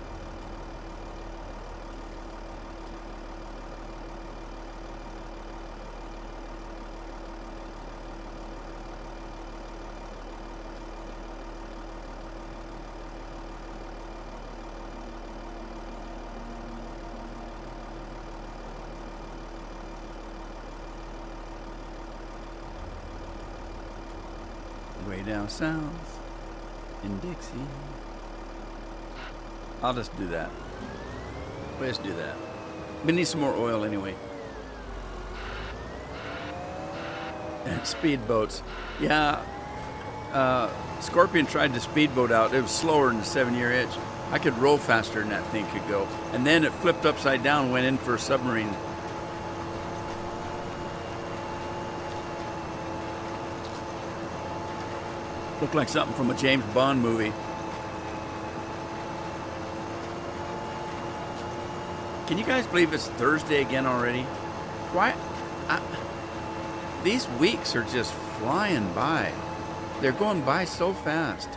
Way down south in Dixie. I'll just do that. Let's do that. We need some more oil anyway. And speedboats. Yeah. Scorpion tried the speedboat out. It was slower than the 7-year itch. I could roll faster than that thing could go. And then it flipped upside down and went in for a submarine. Looked like something from a James Bond movie. Can you guys believe it's Thursday again already? Why? These weeks are just flying by. They're going by so fast.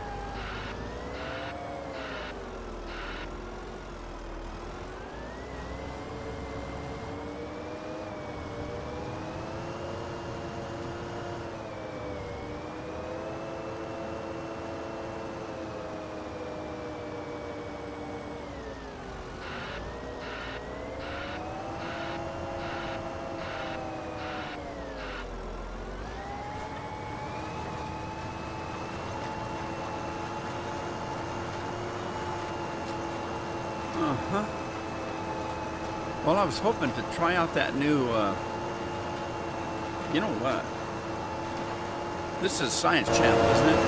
Uh-huh. Well, I was hoping to try out that new, you know what? This is Science Channel, isn't it?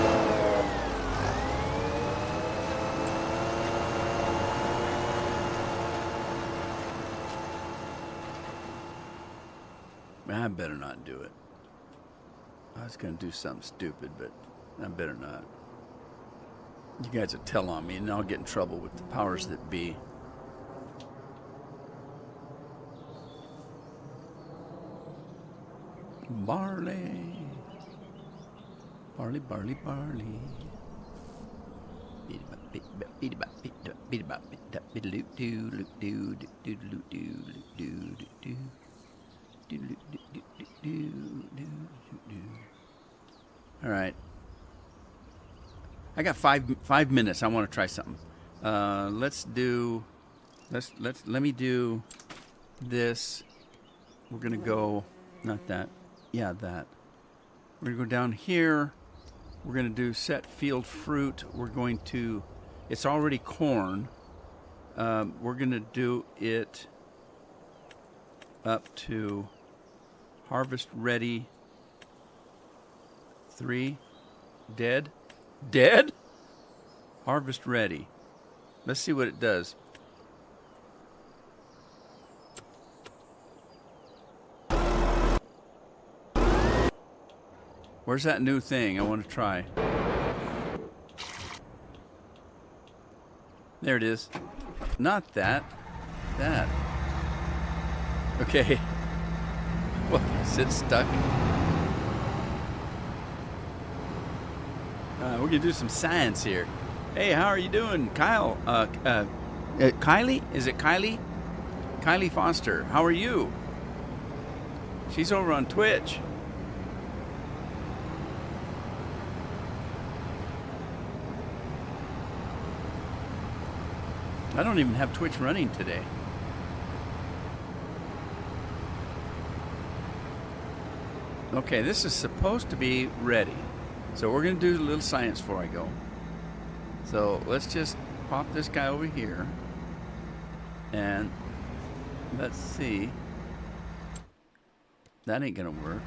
I better not do it. I was going to do something stupid, but I better not. You guys will tell on me, and I'll get in trouble with the powers that be. Barley. Barley, barley, barley. All right. I got five minutes. I want to try something. Let me do this. We're gonna go, not that. Yeah, that. We're gonna go down here. We're gonna do set field fruit. We're going to. It's already corn. We're gonna do it up to harvest ready. 3. Dead. Dead? Harvest ready. Let's see what it does. Where's that new thing I want to try? There it is. Not that. That. Okay. What, is it stuck? We're going to do some science here. Hey, how are you doing? Kyle, Kylie? Is it Kylie? Kylie Foster. How are you? She's over on Twitch. I don't even have Twitch running today. Okay, this is supposed to be ready. So we're going to do a little science before I go. So let's just pop this guy over here. And let's see. That ain't going to work.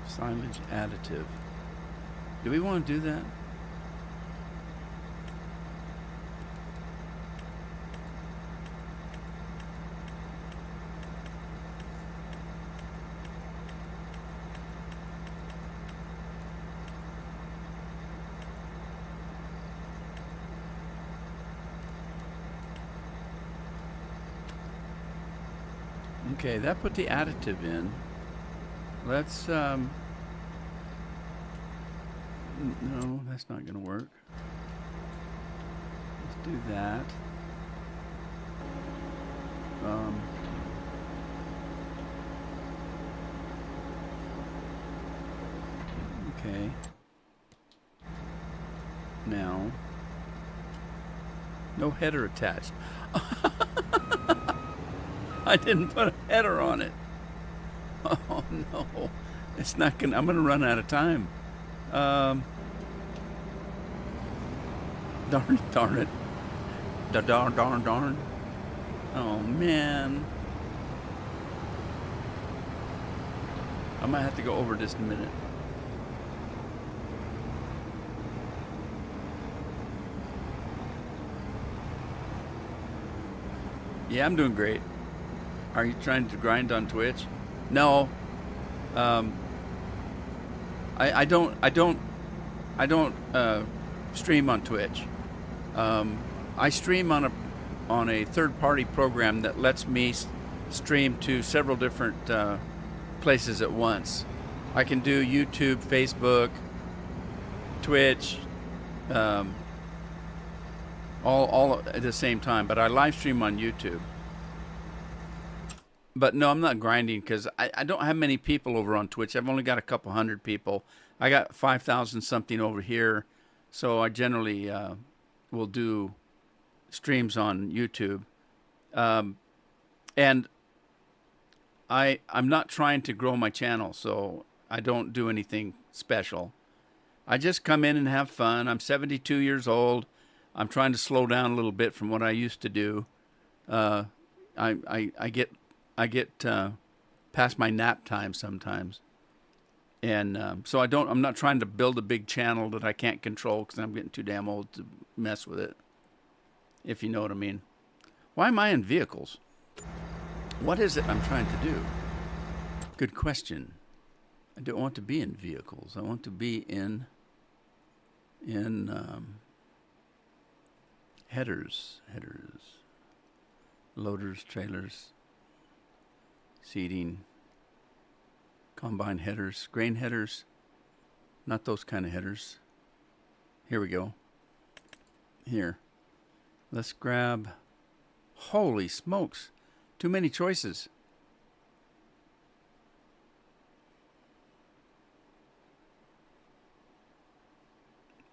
Silage additive. Do we want to do that? Okay, that put the additive in. Let's no, that's not going to work. Let's do that. Okay. Now, no header attached. I didn't put a header on it. Oh no, it's not gonna. I'm gonna run out of time. Darn it. Darn. Oh, man. I might have to go over just a minute. Yeah, I'm doing great. Are you trying to grind on Twitch? No. I don't stream on Twitch. I stream on a third-party program that lets me stream to several different places at once. I can do YouTube, Facebook, Twitch, all at the same time. But I live stream on YouTube. But no, I'm not grinding because I don't have many people over on Twitch. I've only got a couple hundred people. I got 5,000 something over here. So I generally will do streams on YouTube. And I'm not trying to grow my channel, so I don't do anything special. I just come in and have fun. I'm 72 years old. I'm trying to slow down a little bit from what I used to do. I get past my nap time sometimes, and so I'm not trying to build a big channel that I can't control because I'm getting too damn old to mess with it, if you know what I mean. Why am I in vehicles? What is it I'm trying to do? Good question. I don't want to be in vehicles. I want to be in headers, loaders, trailers, seating, combine headers, grain headers, not those kind of headers. Here we go. Here. Let's grab, holy smokes, too many choices.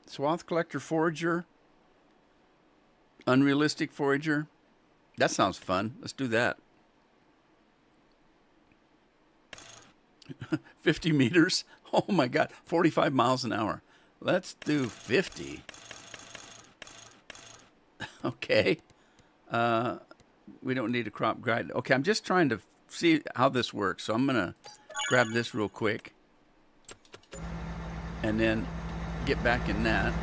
Swath collector forager, unrealistic forager. That sounds fun. Let's do that. 50 meters. Oh my God, 45 miles an hour. Let's do 50. Okay. We don't need a crop grind. Okay, I'm just trying to see how this works. So I'm going to grab this real quick and then get back in that.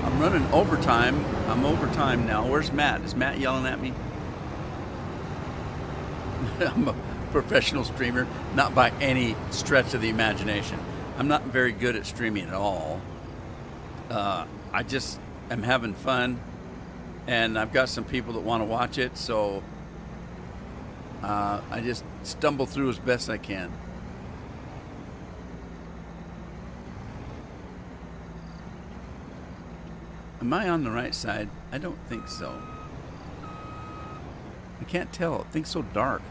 I'm running overtime. I'm overtime now. Where's Matt? Is Matt yelling at me? I'm a professional streamer, not by any stretch of the imagination. I'm not very good at streaming at all. I just am having fun, and I've got some people that want to watch it, so I just stumble through as best I can. Am I on the right side? I don't think so. I can't tell. It thinks so dark.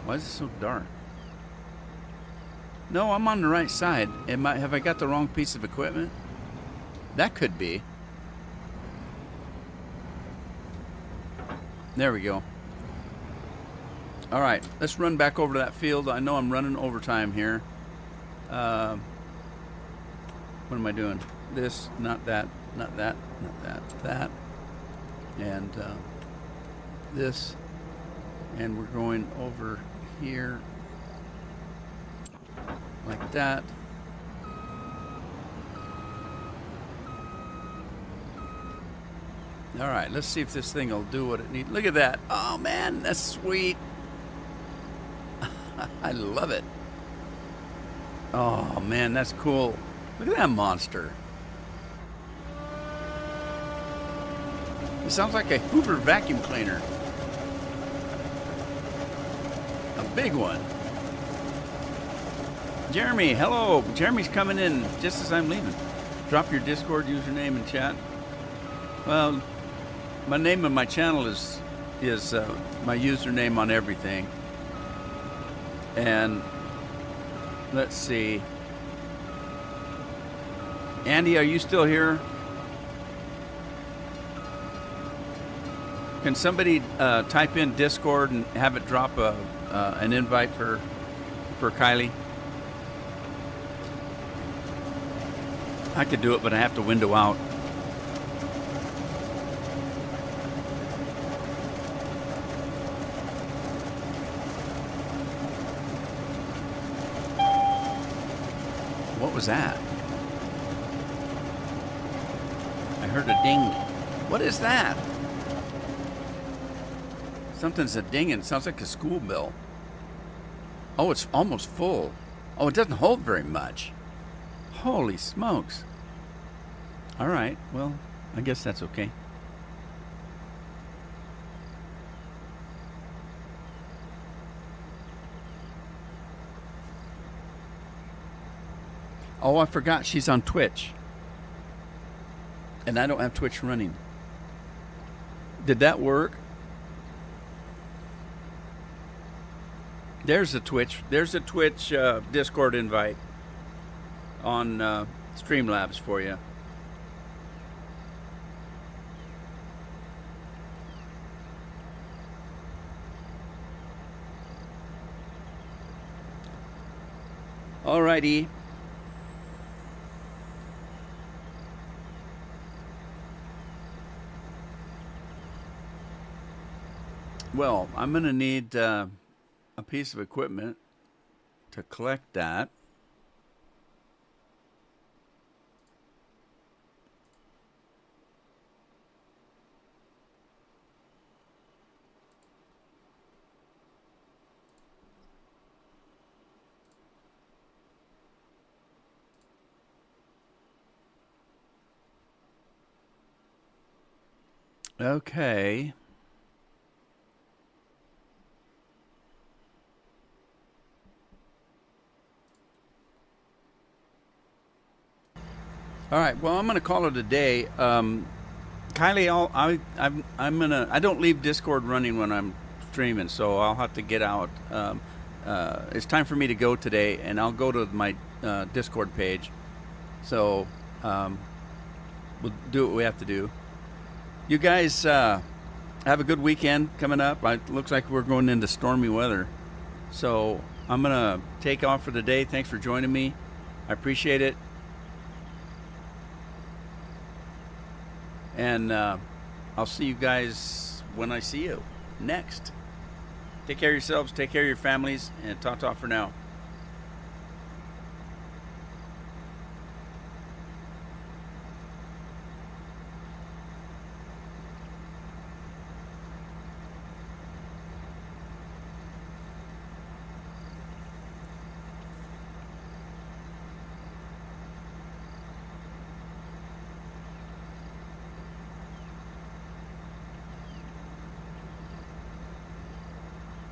Why is it so dark? No, I'm on the right side. Have I got the wrong piece of equipment? That could be. There we go. All right, let's run back over to that field. I know I'm running overtime here. What am I doing? This, not that, not that, not that, that. And this. And we're going over here like that. All right, let's see if this thing will do what it needs. Look at that. Oh, man, that's sweet. I love it. Oh, man, that's cool. Look at that monster. It sounds like a Hoover vacuum cleaner. A big one. Jeremy, hello. Jeremy's coming in just as I'm leaving. Drop your Discord username in chat. Well, my name of my channel is my username on everything. And let's see. Andy, are you still here? Can somebody type in Discord and have it drop an invite for Kylie? I could do it, but I have to window out. What was that? I heard a ding. What is that? Something's a dinging. It sounds like a school bell. Oh, it's almost full. Oh, it doesn't hold very much. Holy smokes. All right. Well, I guess that's okay. Oh, I forgot. She's on Twitch. And I don't have Twitch running. Did that work? There's a Twitch. There's a Twitch Discord invite on Streamlabs for you. Alrighty. Well, I'm going to need a piece of equipment to collect that. Okay. All right. Well, I'm going to call it a day. Kylie, I don't leave Discord running when I'm streaming, so I'll have to get out. It's time for me to go today, and I'll go to my Discord page. So we'll do what we have to do. You guys have a good weekend coming up. It looks like we're going into stormy weather. So I'm going to take off for the day. Thanks for joining me. I appreciate it. And I'll see you guys when I see you next. Take care of yourselves, take care of your families, and ta-ta for now.